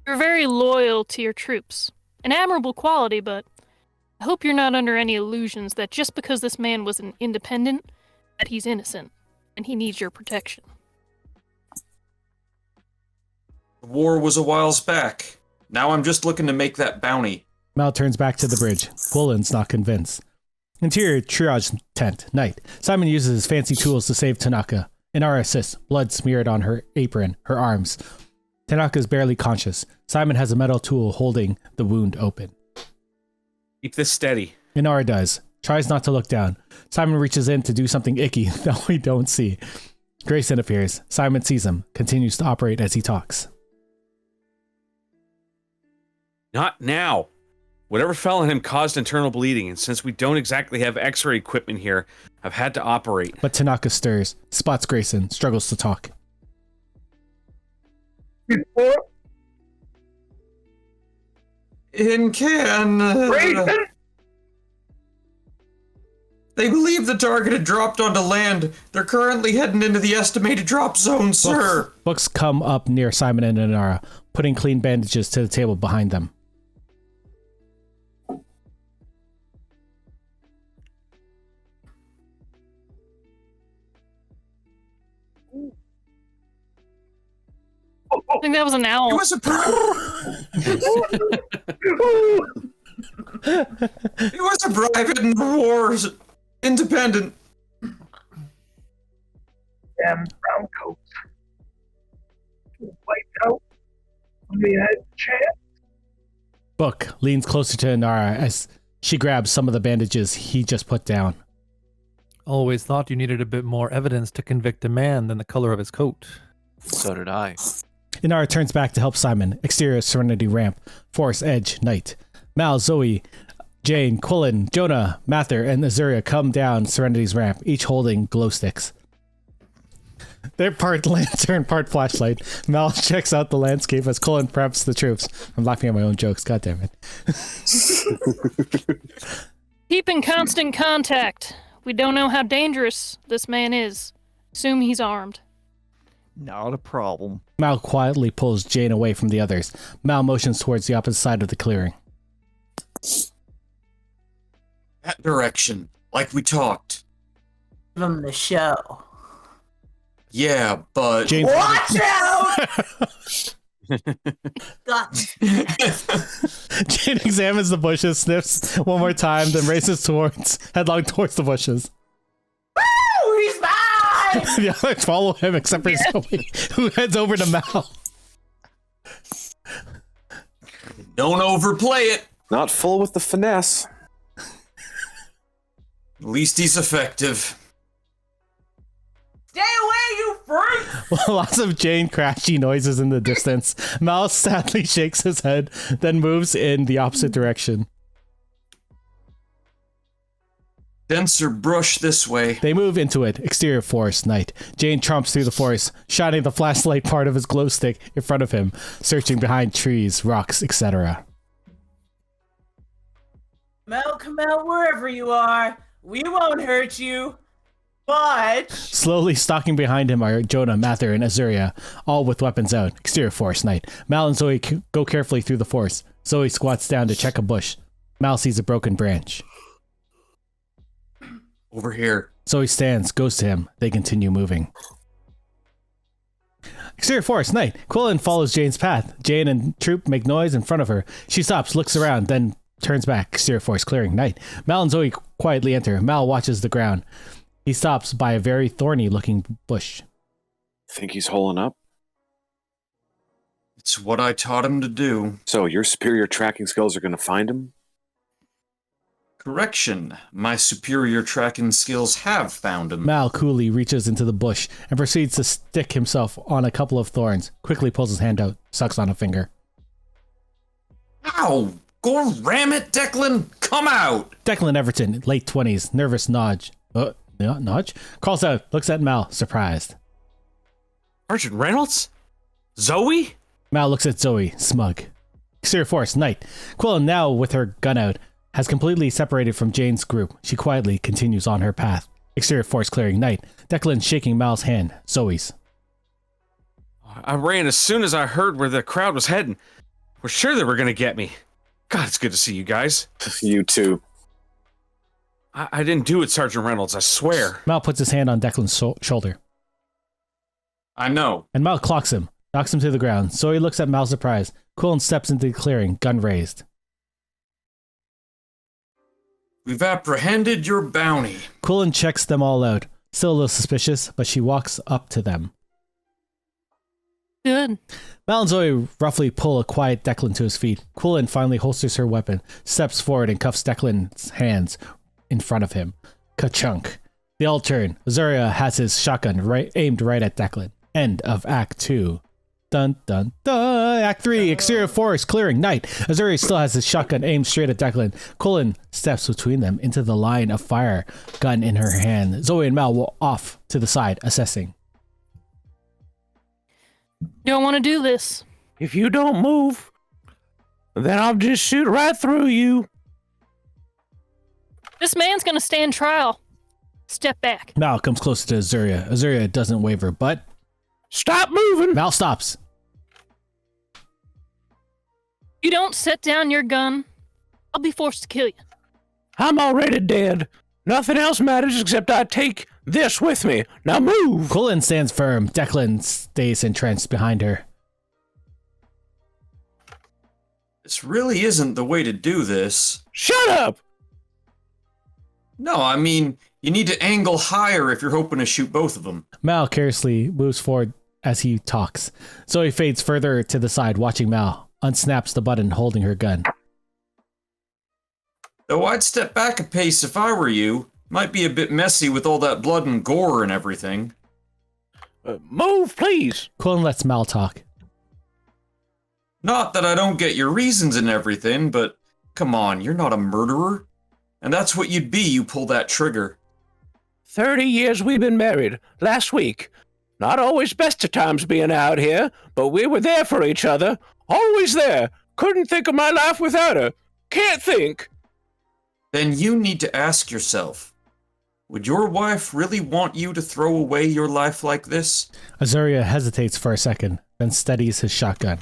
You're very loyal to your troops. An admirable quality, but I hope you're not under any illusions that just because this man was an independent, that he's innocent, and he needs your protection. The war was a whiles back. Now I'm just looking to make that bounty. Mal turns back to the bridge. Quillan's not convinced. Interior triage tent, night. Simon uses his fancy tools to save Tanaka. Inara assists, blood smeared on her apron, her arms. Tanaka is barely conscious. Simon has a metal tool holding the wound open. Keep this steady. Inara does. Tries not to look down. Simon reaches in to do something icky that we don't see. Grayson appears. Simon sees him. Continues to operate as he talks. Not now. Whatever fell on him caused internal bleeding, and since we don't exactly have x-ray equipment here, I've had to operate. But Tanaka stirs, spots Grayson, struggles to talk. In can... Grayson! They believe the target had dropped onto land. They're currently heading into the estimated drop zone, sir. Books come up near Simon and Inara, putting clean bandages to the table behind them. I think that was an owl. It was a He was a private in the wars. Independent. Damn brown coats. Wiped out when we had a chance. Book leans closer to Inara as She grabs some of the bandages he just put down. Always thought you needed a bit more evidence to convict a man than the color of his coat. So did I. Inara turns back to help Simon. Exterior Serenity ramp. Forest edge. Night. Mal, Zoe, Jayne, Quillan, Jonah, Mather, and Azuriah come down Serenity's ramp, each holding glow sticks. They're part lantern, part flashlight. Mal checks out the landscape as Quillan preps the troops. I'm laughing at my own jokes. God damn it. Keep in constant contact. We don't know how dangerous this man is. Assume he's armed. Not a problem. Mal quietly pulls Jayne away from the others. Mal motions towards the opposite side of the clearing. That direction, like we talked. Give him the show. Yeah, but... Jayne Watch out! God. Jayne examines the bushes, sniffs one more time, then races headlong towards the bushes. Woo! He's mine! The others follow him except for Zoe, who heads over to Mal. Don't overplay it. Not full with the finesse. At least he's effective. Stay away, you freak! Lots of Jayne crashy noises in the distance. Mal sadly shakes his head, then moves in the opposite direction. Denser brush this way. They move into it. Exterior forest, night. Jayne tromps through the forest, shining the flashlight part of his glow stick in front of him, searching behind trees, rocks, etc. Mal, come out wherever you are. We won't hurt you. But... Slowly stalking behind him are Jonah, Mather, and Azuriah, all with weapons out. Exterior forest, night. Mal and Zoe go carefully through the forest. Zoe squats down to check a bush. Mal sees a broken branch. Over here. Zoe stands, goes to him. They continue moving. Exterior forest, night. Quillan follows Jayne's path. Jayne and troop make noise in front of her. She stops, looks around, then turns back. Exterior forest clearing, night. Mal and Zoe quietly enter. Mal watches the ground. He stops by a very thorny-looking bush. Think he's holing up? It's what I taught him to do. So your superior tracking skills are going to find him? Correction. My superior tracking skills have found him. Mal coolly reaches into the bush and proceeds to stick himself on a couple of thorns. Quickly pulls his hand out, sucks on a finger. Ow! Go ram it, Declan! Come out! Declan Everton, late 20s, nervous nudge. Nudge? Calls out, looks at Mal, surprised. Sergeant Reynolds? Zoe? Mal looks at Zoe, smug. Exterior forest, night. Quillan, now with her gun out, has completely separated from Jayne's group. She quietly continues on her path. Exterior forest clearing, night. Declan shaking Mal's hand, Zoe's. I ran as soon as I heard where the crowd was heading. We're sure they were going to get me. God, it's good to see you guys. You too. I didn't do it, Sergeant Reynolds, I swear. Mal puts his hand on Declan's shoulder. I know. And Mal clocks him, knocks him to the ground. Zoe looks at Mal surprised. Quillan steps into the clearing, gun raised. We've apprehended your bounty. Quillan checks them all out. Still a little suspicious, but she walks up to them. Good. Mal and Zoe roughly pull a quiet Declan to his feet. Quillan finally holsters her weapon, steps forward and cuffs Declan's hands in front of him. Ka-chunk. They all turn. Azuriah has his shotgun aimed right at Declan. End of Act 2. Dun dun dun. Act 3. Exterior forest clearing. Night. Azuriah still has his shotgun aimed straight at Declan. Quillan steps between them into the line of fire, gun in her hand. Zoe and Mal will off to the side, assessing. Don't want to do this. If you don't move, then I'll just shoot right through you. This man's gonna stand trial. Step back. Mal comes closer to Azuriah. Azuriah doesn't waver, but... Stop moving! Mal stops. You don't set down your gun, I'll be forced to kill you. I'm already dead. Nothing else matters except I take this with me. Now move! Quillan stands firm. Declan stays entrenched behind her. This really isn't the way to do this. Shut up! No, I mean, you need to angle higher if you're hoping to shoot both of them. Mal carelessly moves forward as he talks. Zoe fades further to the side, watching Mal. Unsnaps the button holding her gun. Though I'd step back a pace if I were you. Might be a bit messy with all that blood and gore and everything. Move, please. Quillan lets Mal talk. Not that I don't get your reasons and everything, but come on, you're not a murderer. And that's what you'd be, you pull that trigger. 30 years we've been married. Last week. Not always best of times being out here, but we were there for each other. Always there. Couldn't think of my life without her. Can't think. Then you need to ask yourself, would your wife really want you to throw away your life like this? Azuriah hesitates for a second, then steadies his shotgun.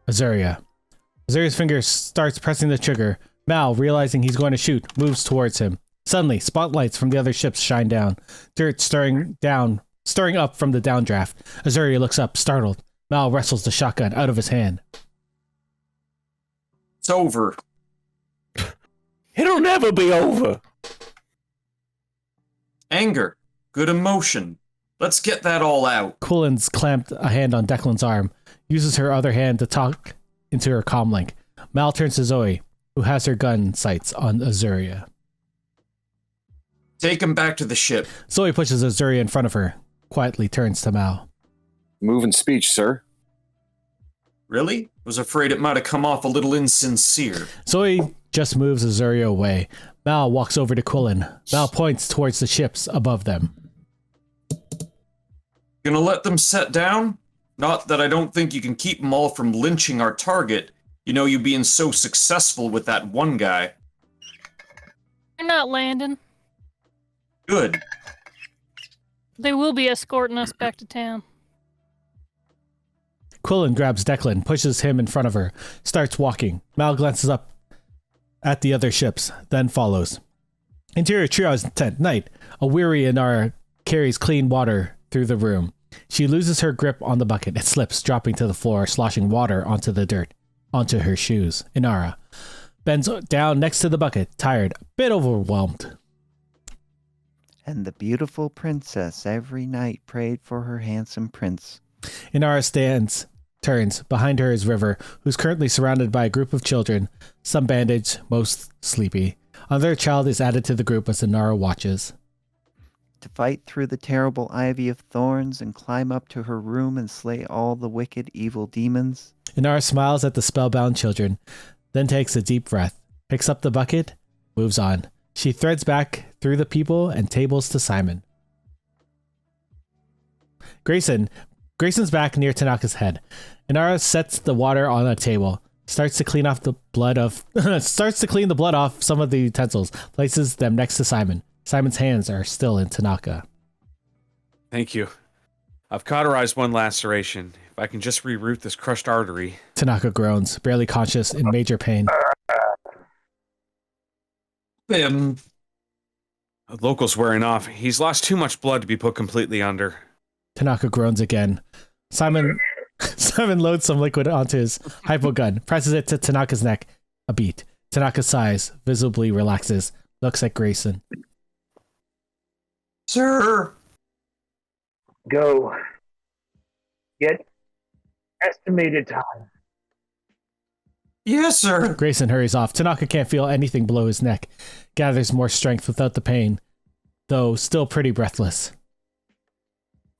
Azuriah's finger starts pressing the trigger. Mal, realizing he's going to shoot, moves towards him. Suddenly, spotlights from the other ships shine down. Dirt stirring up from the downdraft. Azuriah looks up, startled. Mal wrestles the shotgun out of his hand. It's over. It'll never be over. Anger. Good emotion. Let's get that all out. Quillan's clamped a hand on Declan's arm, uses her other hand to talk into her comlink. Mal turns to Zoe, who has her gun sights on Azuriah. Take him back to the ship. Zoe pushes Azuriah in front of her, quietly turns to Mal. Move and speech, sir. Really? Was afraid it might have come off a little insincere. Zoe just moves Azuriah away. Mal walks over to Quillan. Mal points towards the ships above them. Gonna let them set down? Not that I don't think you can keep them all from lynching our target. You know, you being so successful with that one guy. They're not landing. Good. They will be escorting us back to town. Quillan grabs Declan, pushes him in front of her, starts walking. Mal glances up at the other ships, then follows. Interior triage tent, night. A weary Inara carries clean water through the room. She loses her grip on the bucket. It slips, dropping to the floor, sloshing water onto the dirt, onto her shoes. Inara bends down next to the bucket, tired, a bit overwhelmed. And the beautiful princess every night prayed for her handsome prince. Inara turns. Behind her is River, who's currently surrounded by a group of children, some bandaged, most sleepy. Another child is added to the group as Inara watches. To fight through the terrible ivy of thorns and climb up to her room and slay all the wicked, evil demons. Inara smiles at the spellbound children, then takes a deep breath, picks up the bucket, moves on. She threads back through the people and tables to Simon. Grayson's back near Tanaka's head. Inara sets the water on a table, starts to clean the blood off some of the utensils, places them next to Simon. Simon's hands are still in Tanaka. Thank you. I've cauterized one laceration. If I can just reroute this crushed artery. Tanaka groans, barely conscious, in major pain. Him. The local's wearing off. He's lost too much blood to be put completely under. Tanaka groans again. Simon loads some liquid onto his hypo gun, presses it to Tanaka's neck. A beat. Tanaka sighs, visibly relaxes, looks at Grayson. Sir! Go. Get estimated time. Yes, sir. Grayson hurries off. Tanaka can't feel anything below his neck. Gathers more strength without the pain, though still pretty breathless.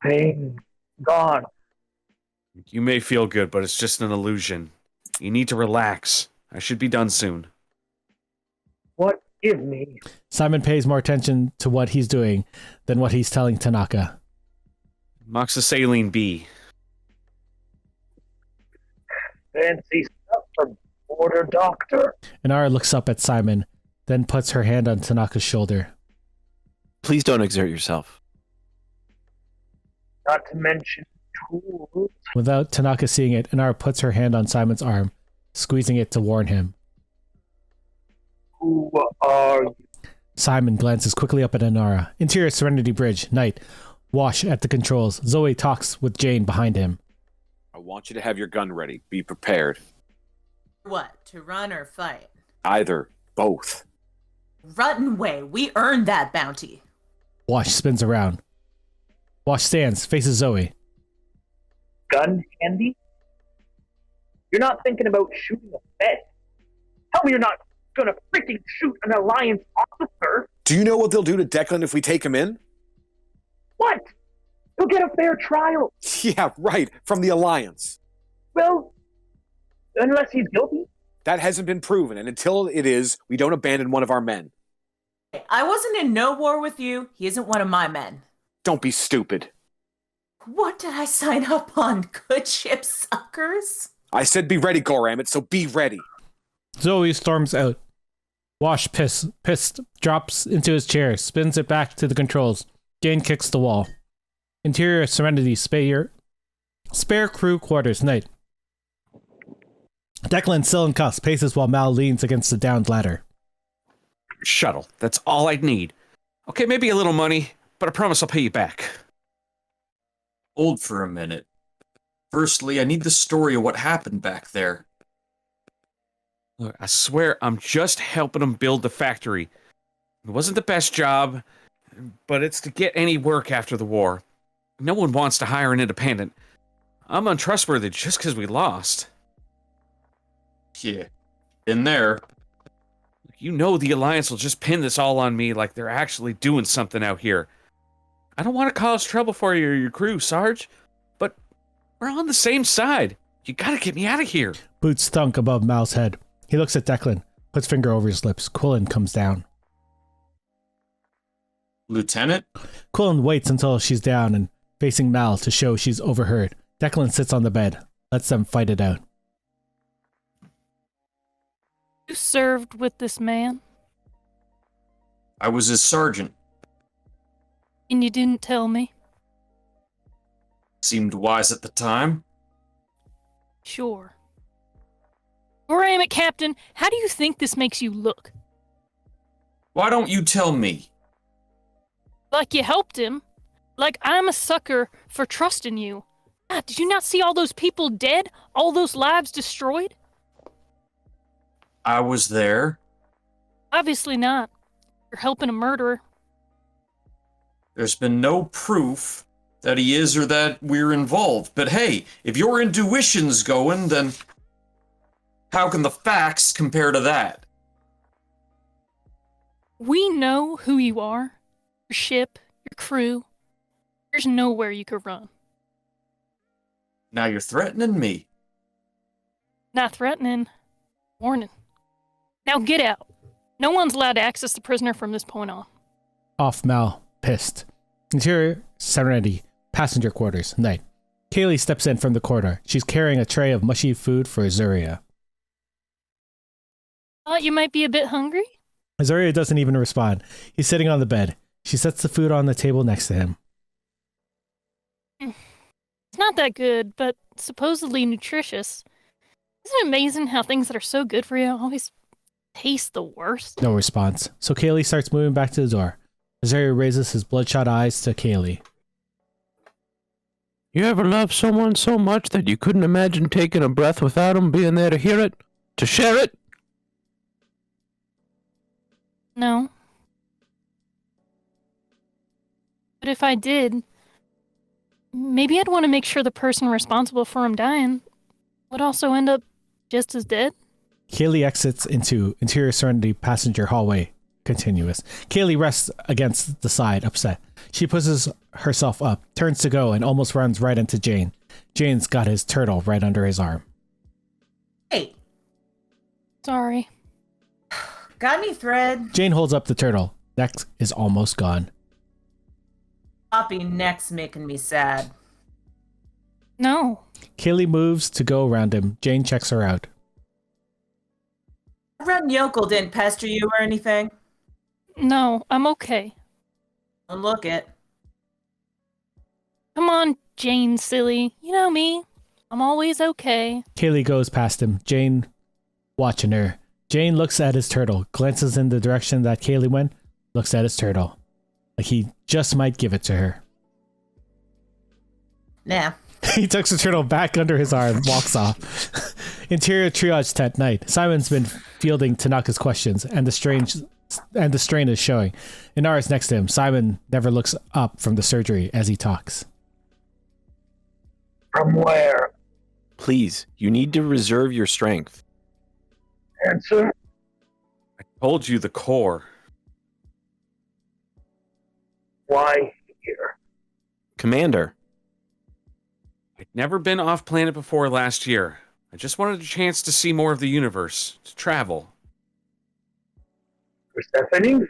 Pain gone. You may feel good, but it's just an illusion. You need to relax. I should be done soon. What give me? Simon pays more attention to what he's doing than what he's telling Tanaka. Moxicilline B. Fancy stuff for border doctor. Inara looks up at Simon, then puts her hand on Tanaka's shoulder. Please don't exert yourself. Not to mention tools. Without Tanaka seeing it, Inara puts her hand on Simon's arm, squeezing it to warn him. Who are you? Simon glances quickly up at Inara. Interior Serenity Bridge, night. Wash at the controls. Zoe talks with Jayne behind him. I want you to have your gun ready. Be prepared. What, to run or fight? Either. Both. Rotten way, we earned that bounty. Wash spins around. Wash stands, faces Zoe. Gun handy? You're not thinking about shooting a Fed. Tell me you're not gonna freaking shoot an Alliance officer. Do you know what they'll do to Declan if we take him in? What? He'll get a fair trial. Yeah, right, from the Alliance. Well, unless he's guilty. That hasn't been proven, and until it is, we don't abandon one of our men. I wasn't in no war with you. He isn't one of my men. Don't be stupid. What did I sign up on? Good ship suckers? I said be ready, Goramit, so be ready. Zoe storms out. Wash, pissed, drops into his chair, spins it back to the controls. Jayne kicks the wall. Interior Serenity, spare crew quarters, night. Declan, still in cuffs, paces while Mal leans against the downed ladder. Shuttle. That's all I'd need. Okay, maybe a little money, but I promise I'll pay you back. Hold for a minute. Firstly, I need the story of what happened back there. Look, I swear I'm just helping them build the factory. It wasn't the best job, but it's to get any work after the war. No one wants to hire an independent. I'm untrustworthy just because we lost. Yeah, in there. You know the Alliance will just pin this all on me like they're actually doing something out here. I don't want to cause trouble for you or your crew, Sarge, but we're on the same side. You gotta get me out of here. Boots thunk above Mal's head. He looks at Declan, puts finger over his lips. Quillan comes down. Lieutenant? Quillan waits until she's down and facing Mal to show she's overheard. Declan sits on the bed, lets them fight it out. You served with this man, I was his sergeant. and you didn't tell me. Seemed wise at the time. Sure. Where I am at, Captain, how do you think this makes you look? Why don't you tell me? Like you helped him. Like I'm a sucker for trusting you. God, did you not see all those people dead? All those lives destroyed? I was there. Obviously not. You're helping a murderer. There's been no proof that he is or that we're involved. But hey, if your intuition's going, then how can the facts compare to that? We know who you are. Your ship, your crew. There's nowhere you could run. Now you're threatening me. Not threatening. Warning. Now get out. No one's allowed to access the prisoner from this point on. Off Mal, pissed. Interior Serenity, passenger quarters, night. Kaylee steps in from the corridor. She's carrying a tray of mushy food for Azuriah. Thought you might be a bit hungry? Azuriah doesn't even respond. He's sitting on the bed. She sets the food on the table next to him. It's not that good, but supposedly nutritious. Isn't it amazing how things that are so good for you always taste the worst? No response. So Kaylee starts moving back to the door. Azuriah raises his bloodshot eyes to Kaylee. You ever loved someone so much that you couldn't imagine taking a breath without them being there to hear it? To share it? No. But if I did, maybe I'd want to make sure the person responsible for him dying would also end up just as dead. Kaylee exits into Interior Serenity passenger hallway. Continuous. Kaylee rests against the side, upset. She pushes herself up, turns to go, and almost runs right into Jayne. Jayne's got his turtle right under his arm. Hey. Sorry. Got any thread? Jayne holds up the turtle. Neck is almost gone. Floppy neck's making me sad. No. Kaylee moves to go around him. Jayne checks her out. Red Yokel didn't pester you or anything? No, I'm okay. Don't look it. Come on, Jayne, silly. You know me. I'm always okay. Kaylee goes past him. Jayne watching her. Jayne looks at his turtle, glances in the direction that Kaylee went, looks at his turtle. Like he just might give it to her. Nah. He tucks the turtle back under his arm, walks off. Interior triage tent night. Simon's been fielding Tanaka's questions, and the strain is showing. Inara's next to him. Simon never looks up from the surgery as he talks. From where? Please, you need to reserve your strength. Answer. Told you the core. Why here? Commander. I'd never been off planet before last year. I just wanted a chance to see more of the universe, to travel. Persephone?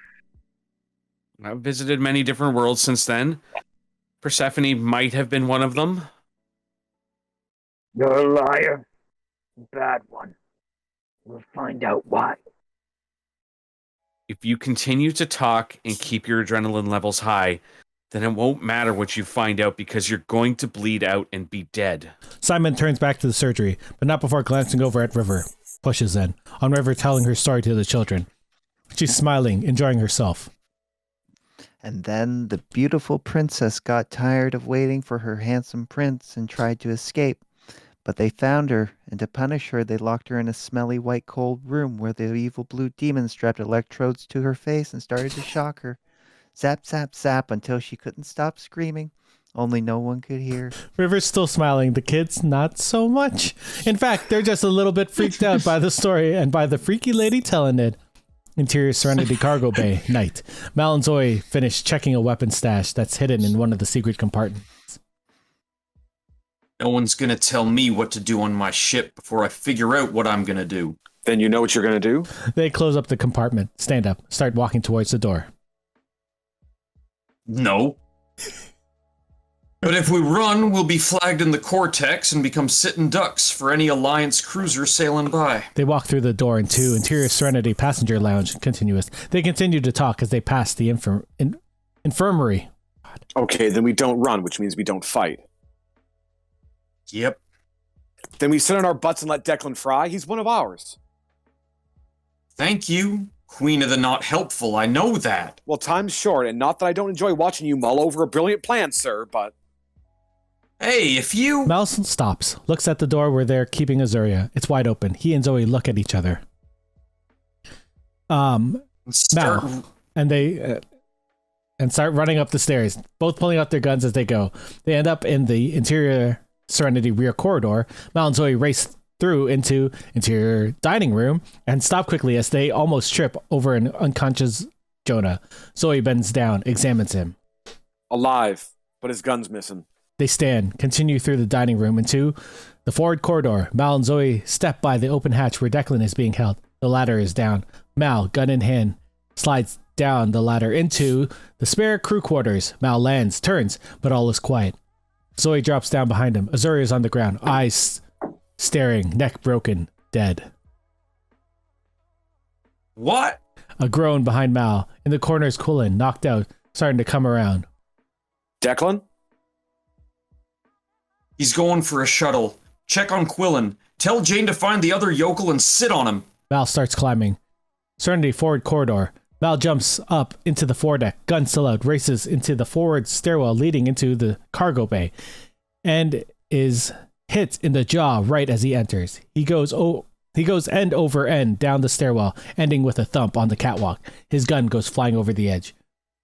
I've visited many different worlds since then. Persephone might have been one of them. You're a liar. Bad one. We'll find out why. If you continue to talk and keep your adrenaline levels high, then it won't matter what you find out because you're going to bleed out and be dead. Simon turns back to the surgery, but not before glancing over at River. Pushes in, on River telling her story to the children. She's smiling, enjoying herself. And then the beautiful princess got tired of waiting for her handsome prince and tried to escape. But they found her, and to punish her, they locked her in a smelly white cold room where the evil blue demon strapped electrodes to her face and started to shock her. Zap, zap, zap until she couldn't stop screaming. Only no one could hear. River's still smiling. The kids, not so much. In fact, they're just a little bit freaked out by the story and by the freaky lady telling it. Interior Serenity cargo bay, night. Mal and Zoe finish checking a weapon stash that's hidden in one of the secret compartments. No one's gonna tell me what to do on my ship before I figure out what I'm gonna do. Then you know what you're gonna do? They close up the compartment, stand up, start walking towards the door. No. But if we run, we'll be flagged in the cortex and become sitting ducks for any Alliance cruiser sailing by. They walk through the door into Interior Serenity passenger lounge, continuous. They continue to talk as they pass the infirmary. Okay, then we don't run, which means we don't fight. Yep. Then we sit on our butts and let Declan fry? He's one of ours. Thank you, Queen of the Not Helpful, I know that. Well, time's short, and not that I don't enjoy watching you mull over a brilliant plan, sir, but... Hey, if you... Mal stops, looks at the door where they're keeping Azuriah. It's wide open. He and Zoe look at each other. Mal, and they... and start running up the stairs, both pulling out their guns as they go. They end up in the Interior Serenity rear corridor. Mal and Zoe race through into Interior dining room and stop quickly as they almost trip over an unconscious Jonah. Zoe bends down, examines him. Alive, but his gun's missing. They stand, continue through the dining room into the forward corridor. Mal and Zoe step by the open hatch where Declan is being held. The ladder is down. Mal, gun in hand, slides down the ladder into the spare crew quarters. Mal lands, turns, but all is quiet. Zoe drops down behind him. Azuriah is on the ground, eyes staring, neck broken, dead. What? A groan behind Mal. In the corner is Quillan, knocked out, starting to come around. Declan? He's going for a shuttle. Check on Quillan. Tell Jayne to find the other yokel and sit on him. Mal starts climbing. Serenity forward corridor. Mal jumps up into the foredeck, gun still out, races into the forward stairwell leading into the cargo bay, and is hit in the jaw right as he enters. He goes end over end down the stairwell, ending with a thump on the catwalk. His gun goes flying over the edge.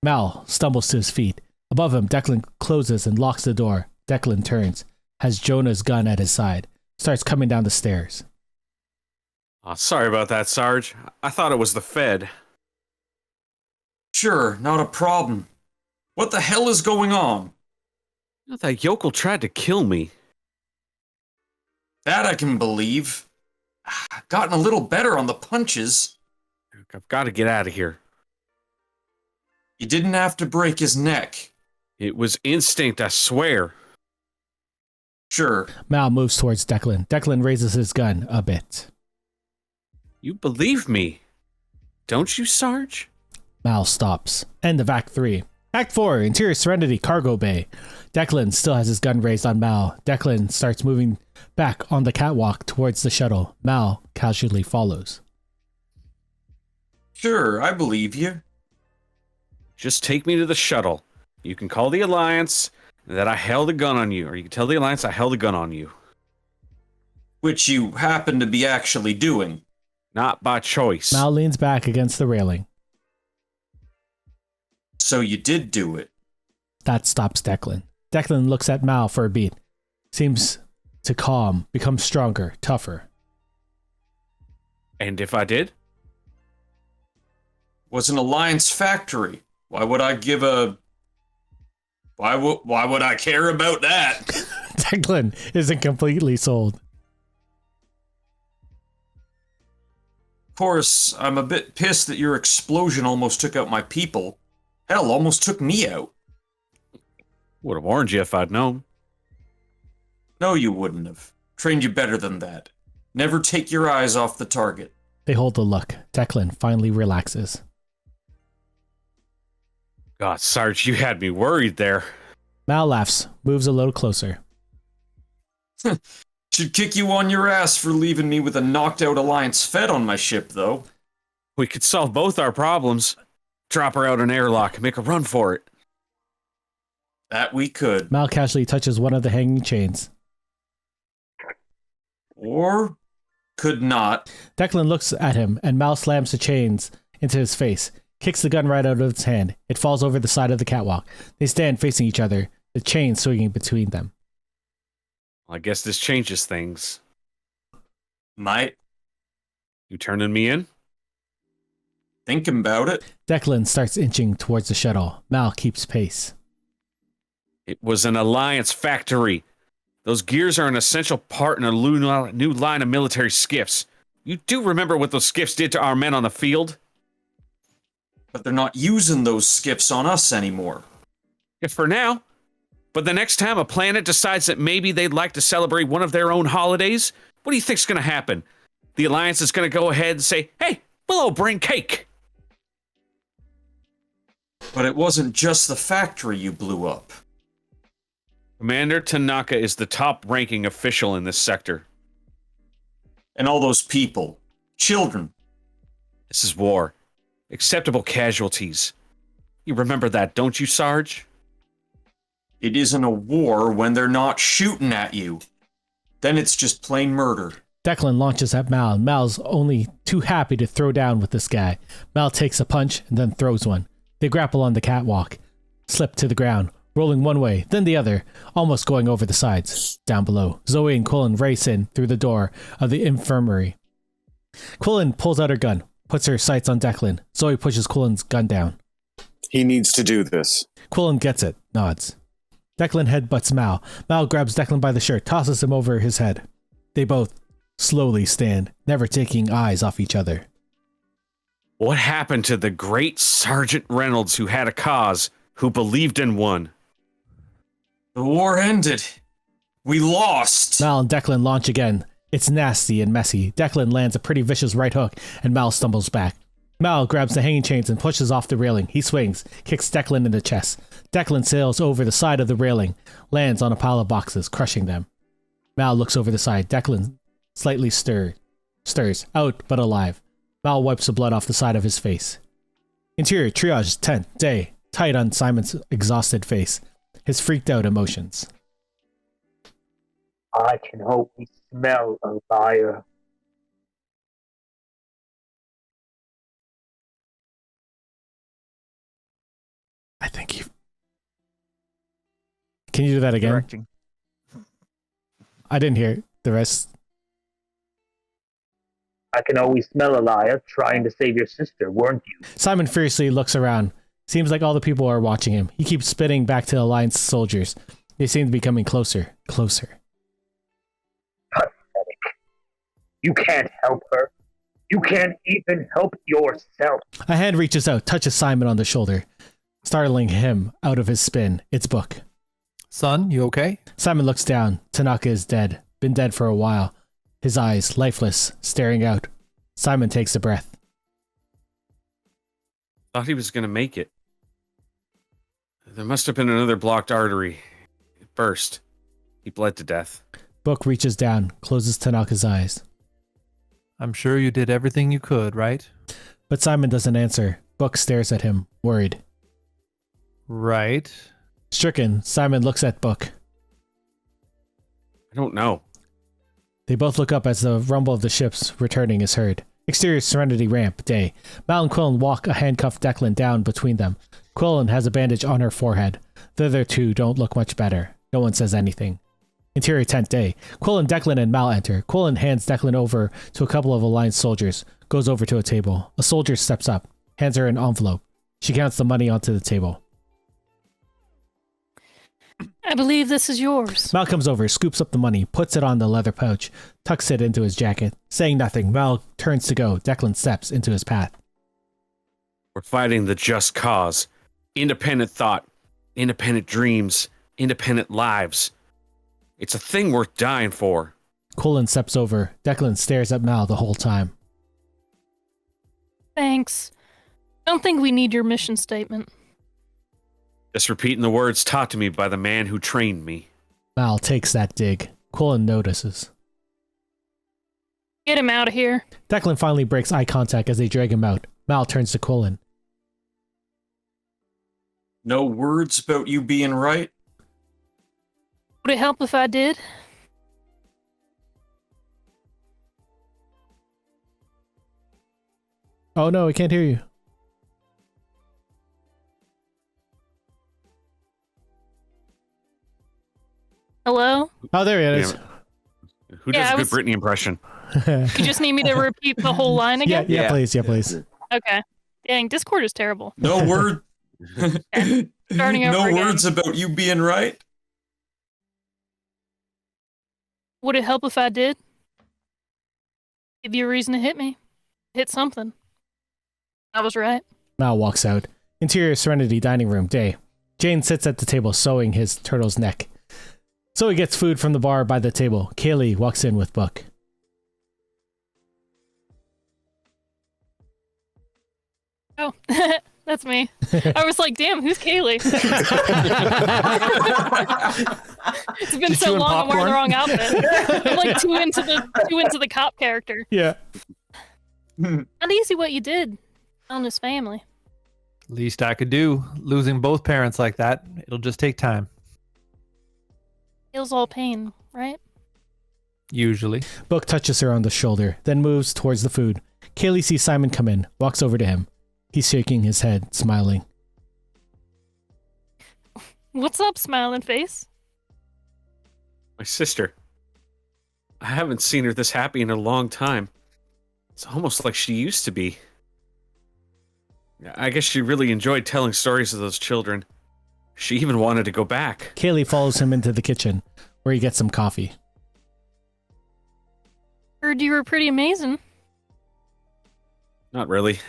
Mal stumbles to his feet. Above him, Declan closes and locks the door. Declan turns, has Jonah's gun at his side, starts coming down the stairs. Oh, sorry about that, Sarge. I thought it was the Fed. Sure, not a problem. What the hell is going on? That yokel tried to kill me. That I can believe. I've gotten a little better on the punches. I've got to get out of here. You didn't have to break his neck. It was instinct, I swear. Sure. Mal moves towards Declan. Declan raises his gun a bit. You believe me, don't you, Sarge? Mal stops. End of Act 3. Act 4, Interior Serenity Cargo Bay. Declan still has his gun raised on Mal. Declan starts moving back on the catwalk towards the shuttle. Mal casually follows. Sure, I believe you. Just take me to the shuttle. You can call the Alliance that I held a gun on you, or you can tell the Alliance I held a gun on you. Which you happen to be actually doing. Not by choice. Mal leans back against the railing. So you did do it. That stops Declan. Declan looks at Mal for a beat. Seems to calm, become stronger, tougher. And if I did? was an Alliance factory. Why would I give a... Why would I care about that? Declan isn't completely sold. Of course, I'm a bit pissed that your explosion almost took out my people. Hell, almost took me out. Would have warned you if I'd known. No, you wouldn't have. Trained you better than that. Never take your eyes off the target. They hold the look. Declan finally relaxes. God, Sarge, you had me worried there. Mal laughs, moves a little closer. Should kick you on your ass for leaving me with a knocked out Alliance Fed on my ship, though. We could solve both our problems. Drop her out an airlock and make a run for it. That we could. Mal casually touches one of the hanging chains. Or could not. Declan looks at him, and Mal slams the chains into his face, kicks the gun right out of his hand. It falls over the side of the catwalk. They stand facing each other, the chain swinging between them. I guess this changes things. Might. You turning me in? Thinking about it. Declan starts inching towards the shuttle. Mal keeps pace. It was an Alliance factory. Those gears are an essential part in a new line of military skiffs. You do remember what those skiffs did to our men on the field? But they're not using those skiffs on us anymore. Yeah, for now. But the next time a planet decides that maybe they'd like to celebrate one of their own holidays, what do you think's going to happen? The Alliance is going to go ahead and say, hey, we'll all bring cake. But it wasn't just the factory you blew up. Commander Tanaka is the top-ranking official in this sector. And all those people. Children. This is war. Acceptable casualties. You remember that, don't you, Sarge? It isn't a war when they're not shooting at you. Then it's just plain murder. Declan launches at Mal, and Mal's only too happy to throw down with this guy. Mal takes a punch and then throws one. They grapple on the catwalk, slip to the ground, rolling one way, then the other, almost going over the sides. Down below, Zoe and Quillan race in through the door of the infirmary. Quillan pulls out her gun, puts her sights on Declan. Zoe pushes Quillan's gun down. He needs to do this. Quillan gets it, nods. Declan headbutts Mal. Mal grabs Declan by the shirt, tosses him over his head. They both slowly stand, never taking eyes off each other. What happened to the great Sergeant Reynolds who had a cause, who believed in one? The war ended. We lost. Mal and Declan launch again. It's nasty and messy. Declan lands a pretty vicious right hook, and Mal stumbles back. Mal grabs the hanging chains and pushes off the railing. He swings, kicks Declan in the chest. Declan sails over the side of the railing, lands on a pile of boxes, crushing them. Mal looks over the side. Declan slightly stirs, out but alive. Mal wipes the blood off the side of his face. Interior, triage, tent, day, tight on Simon's exhausted face. His freaked out emotions. I can hope we smell a liar. I think you... Can you do that again? Directing. I didn't hear the rest. I can always smell a liar trying to save your sister, weren't you? Simon fiercely looks around. Seems like all the people are watching him. He keeps spitting back to the Alliance soldiers. They seem to be coming closer, closer. Pathetic. You can't help her. You can't even help yourself. A hand reaches out, touches Simon on the shoulder, startling him out of his spin. It's Book. Son, you okay? Simon looks down. Tanaka is dead. Been dead for a while. His eyes, lifeless, staring out. Simon takes a breath. Thought he was going to make it. There must have been another blocked artery. It burst. He bled to death. Book reaches down, closes Tanaka's eyes. I'm sure you did everything you could, right? But Simon doesn't answer. Book stares at him, worried. Right. Stricken, Simon looks at Book. I don't know. They both look up as the rumble of the ships returning is heard. Exterior Serenity ramp, day. Mal and Quillan walk a handcuffed Declan down between them. Quillan has a bandage on her forehead. The other two don't look much better. No one says anything. Interior tent, day. Quillan, Declan, and Mal enter. Quillan hands Declan over to a couple of Alliance soldiers. Goes over to a table. A soldier steps up. hands her an envelope. She counts the money onto the table. I believe this is yours. Mal comes over, scoops up the money, puts it on the leather pouch, tucks it into his jacket. Saying nothing, Mal turns to go. Declan steps into his path. We're fighting the just cause. Independent thought, independent dreams, independent lives. It's a thing worth dying for. Quillan steps over. Declan stares at Mal the whole time. Thanks. I don't think we need your mission statement. Just repeating the words taught to me by the man who trained me. Mal takes that dig. Quillan notices. Get him out of here. Declan finally breaks eye contact as they drag him out. Mal turns to Quillan. No words about you being right? Would it help if I did? Oh no, I can't hear you. Hello? Oh, there it is. Who does a good Brittany impression? You just need me to repeat the whole line again? Yeah, please. Okay. Dang, Discord is terrible. No word. Starting over No again. words about you being right? Would it help if I did? Give you a reason to hit me. Hit something. I was right. Mal walks out. Interior Serenity dining room, day. Jayne sits at the table sewing his turtle's neck. Zoe gets food from the bar by the table. Kaylee walks in with book. Oh, that's me. I was like, damn, who's Kaylee? It's been so long I'm wearing the wrong outfit. I'm like too into the cop character. Yeah. Not easy what you did on his family. Least I could do. Losing both parents like that, it'll just take time. Feels all pain, right? Usually. Book touches her on the shoulder, then moves towards the food. Kaylee sees Simon come in, walks over to him. He's shaking his head, smiling. What's up, smiling face? My sister. I haven't seen her this happy in a long time. It's almost like she used to be. I guess she really enjoyed telling stories of those children. She even wanted to go back. Kaylee follows him into the kitchen, where he gets some coffee. Heard you were pretty amazing. Not really.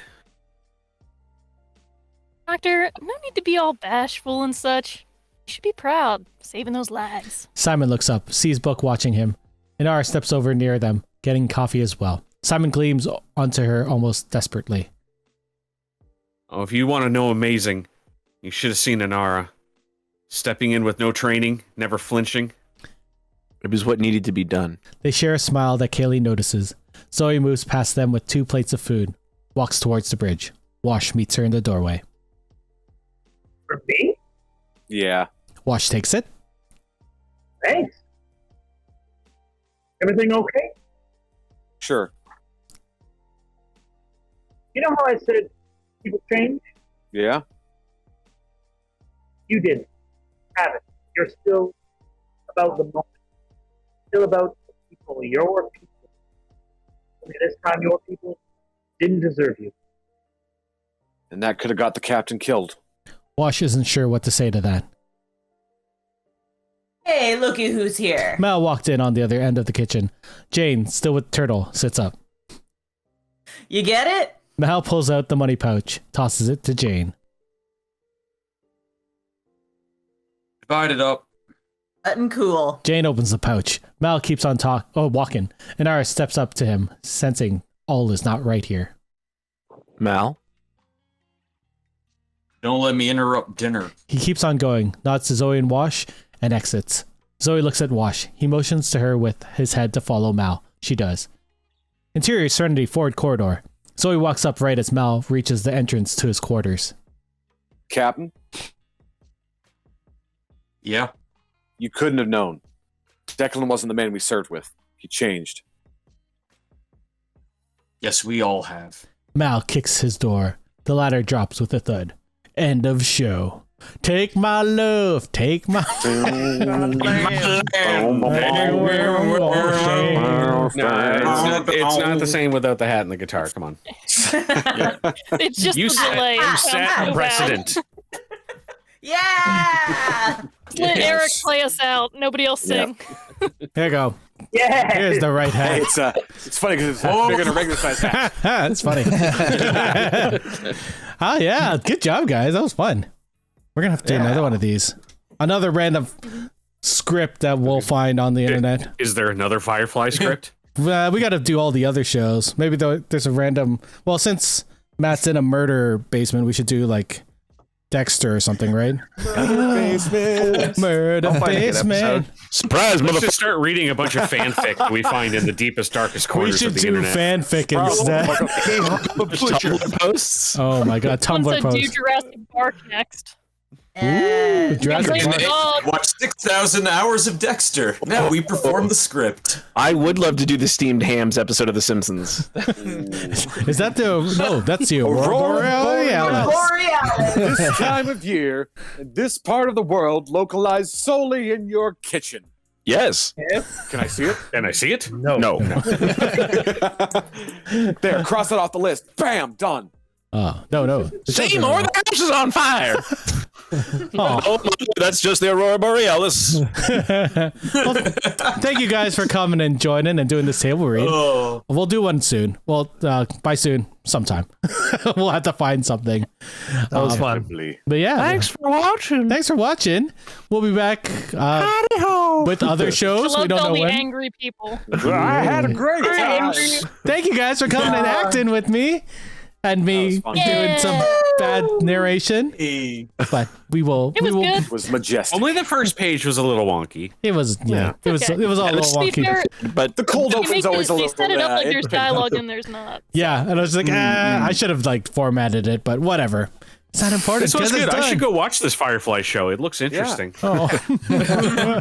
Doctor, no need to be all bashful and such. You should be proud, saving those lives. Simon looks up, sees Book watching him. Inara steps over near them, getting coffee as well. Simon gleams onto her almost desperately. Oh, if you want to know amazing, you should have seen Inara. Stepping in with no training, never flinching. It was what needed to be done. They share a smile that Kaylee notices. Zoe moves past them with 2 plates of food, walks towards the bridge. Wash meets her in the doorway. For me? Yeah. Wash takes it. Thanks. Everything okay? Sure. You know how I said people change? Yeah? You didn't. Haven't. You're still about the moment. Still about the people. Your people. Only this time your people didn't deserve you. And that could have got the captain killed. Wash isn't sure what to say to that. Hey, looky who's here. Mal walked in on the other end of the kitchen. Jayne, still with Turtle, sits up. You get it? Mal pulls out the money pouch, tosses it to Jayne. Divide it up. Button cool. Jayne opens the pouch. Mal keeps on walking. Inara steps up to him, sensing all is not right here. Mal? Don't let me interrupt dinner. He keeps on going, nods to Zoe and Wash, and exits. Zoe looks at Wash. He motions to her with his head to follow Mal. She does. Interior Serenity forward corridor. Zoe walks up right as Mal reaches the entrance to his quarters. Captain? Yeah? You couldn't have known. Declan wasn't the man we served with. He changed. Yes, we all have. Mal kicks his door. The ladder drops with a thud. End of show. Take my love, take my it's not the same without the hat and the guitar. Come on. It's just You the set, delay. you Sounds set so a bad. precedent. Yeah. Let Eric play us out. Nobody else sing. Here you go. Yeah. Here's the right Hey, hat. it's funny because it's bigger than a regular size hat. That's funny. Oh yeah, good job, guys. That was fun. We're gonna have to do another one of these. Another random script that we'll find on the internet. Is there another Firefly script? We got to do all the other shows. Maybe there's a random. Well, since Matt's in a murder basement, we should do like Dexter or something, right? Murder basement. Surprise, Let's motherfucker. just start reading a bunch of fanfic that we find in the deepest, darkest We corners should of the do internet. fanfic instead. Tumblr posts. Oh my god, Someone Tumblr said do post. Jurassic Park next. Ooh, Jurassic Bring Park. the dog. Watch 6,000 hours of Dexter. Now we perform the script. I would love to do the steamed hams episode of The Simpsons. Is that the? No, that's the Aurora Borealis. Borealis. This time of year, in this part of the world, localized solely in your kitchen. Yes. Can I see it? Can I see it? No. There, cross it off the list. Bam, done. Oh no. Seymour, the house is on fire. Oh. Oh, that's just the Aurora Borealis. Well, thank you guys for coming and joining and doing this table read. Oh. We'll do one soon. Well, by soon, sometime. We'll have to find something. That was fun. But yeah, Thanks for watching. thanks for watching. We'll be back with other I shows. We loved don't all know the when. angry people. I had a great time. Thank you guys for coming and acting with me and me fun. doing some bad narration. But we will. It was good. It was majestic. Only the first page was a little wonky. It was Yeah. It was. Okay. It was all a Let's little To be wonky. fair, But The cold they open's always a they little. set it up like it there's depends. dialogue and there's not. Yeah, and I was like, I should have like formatted it, but whatever. It's not important. This was 'cause it's good. I done. should go watch this Firefly show. It looks interesting. Oh,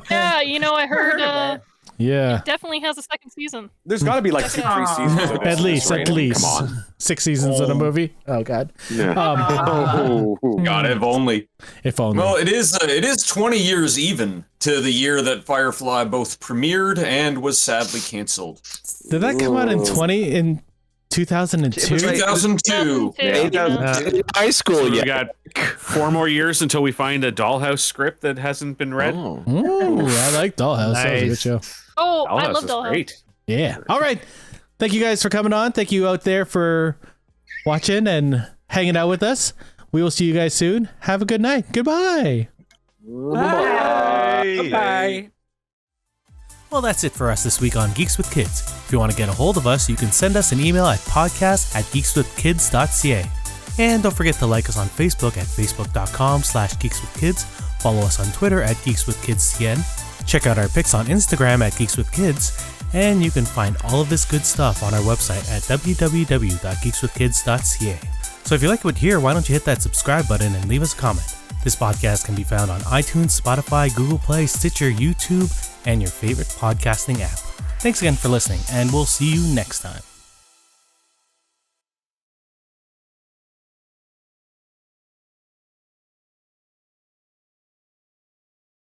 Yeah, I heard yeah. definitely has a second season. There's got to be like 2-3 seasons of this. At least. Come on. 6 seasons in a movie. Oh God. Yeah. God, if only. If only. Well, it is 20 years even to the year that Firefly both premiered and was sadly canceled. Did that come out in 2002? 2002. high school So we yet. got 4 more years until we find a Dollhouse script that hasn't been read. Oh. Ooh, I like Dollhouse. That was a good Nice. show. Oh, I Dollhouse love is Dollhouse. great. Yeah. All right. Thank you guys for coming on. Thank you out there for watching and hanging out with us. We will see you guys soon. Have a good night. Goodbye. Bye. Well, that's it for us this week on Geeks with Kids. If you want to get a hold of us, you can send us an email at podcast@geekswithkids.ca. And don't forget to like us on Facebook at facebook.com/geekswithkids. Follow us on Twitter at geekswithkidscn. Check out our pics on Instagram at geekswithkids. And you can find all of this good stuff on our website at www.geekswithkids.ca. So if you like what you hear, why don't you hit that subscribe button and leave us a comment. This podcast can be found on iTunes, Spotify, Google Play, Stitcher, YouTube, and your favorite podcasting app. Thanks again for listening, and we'll see you next time.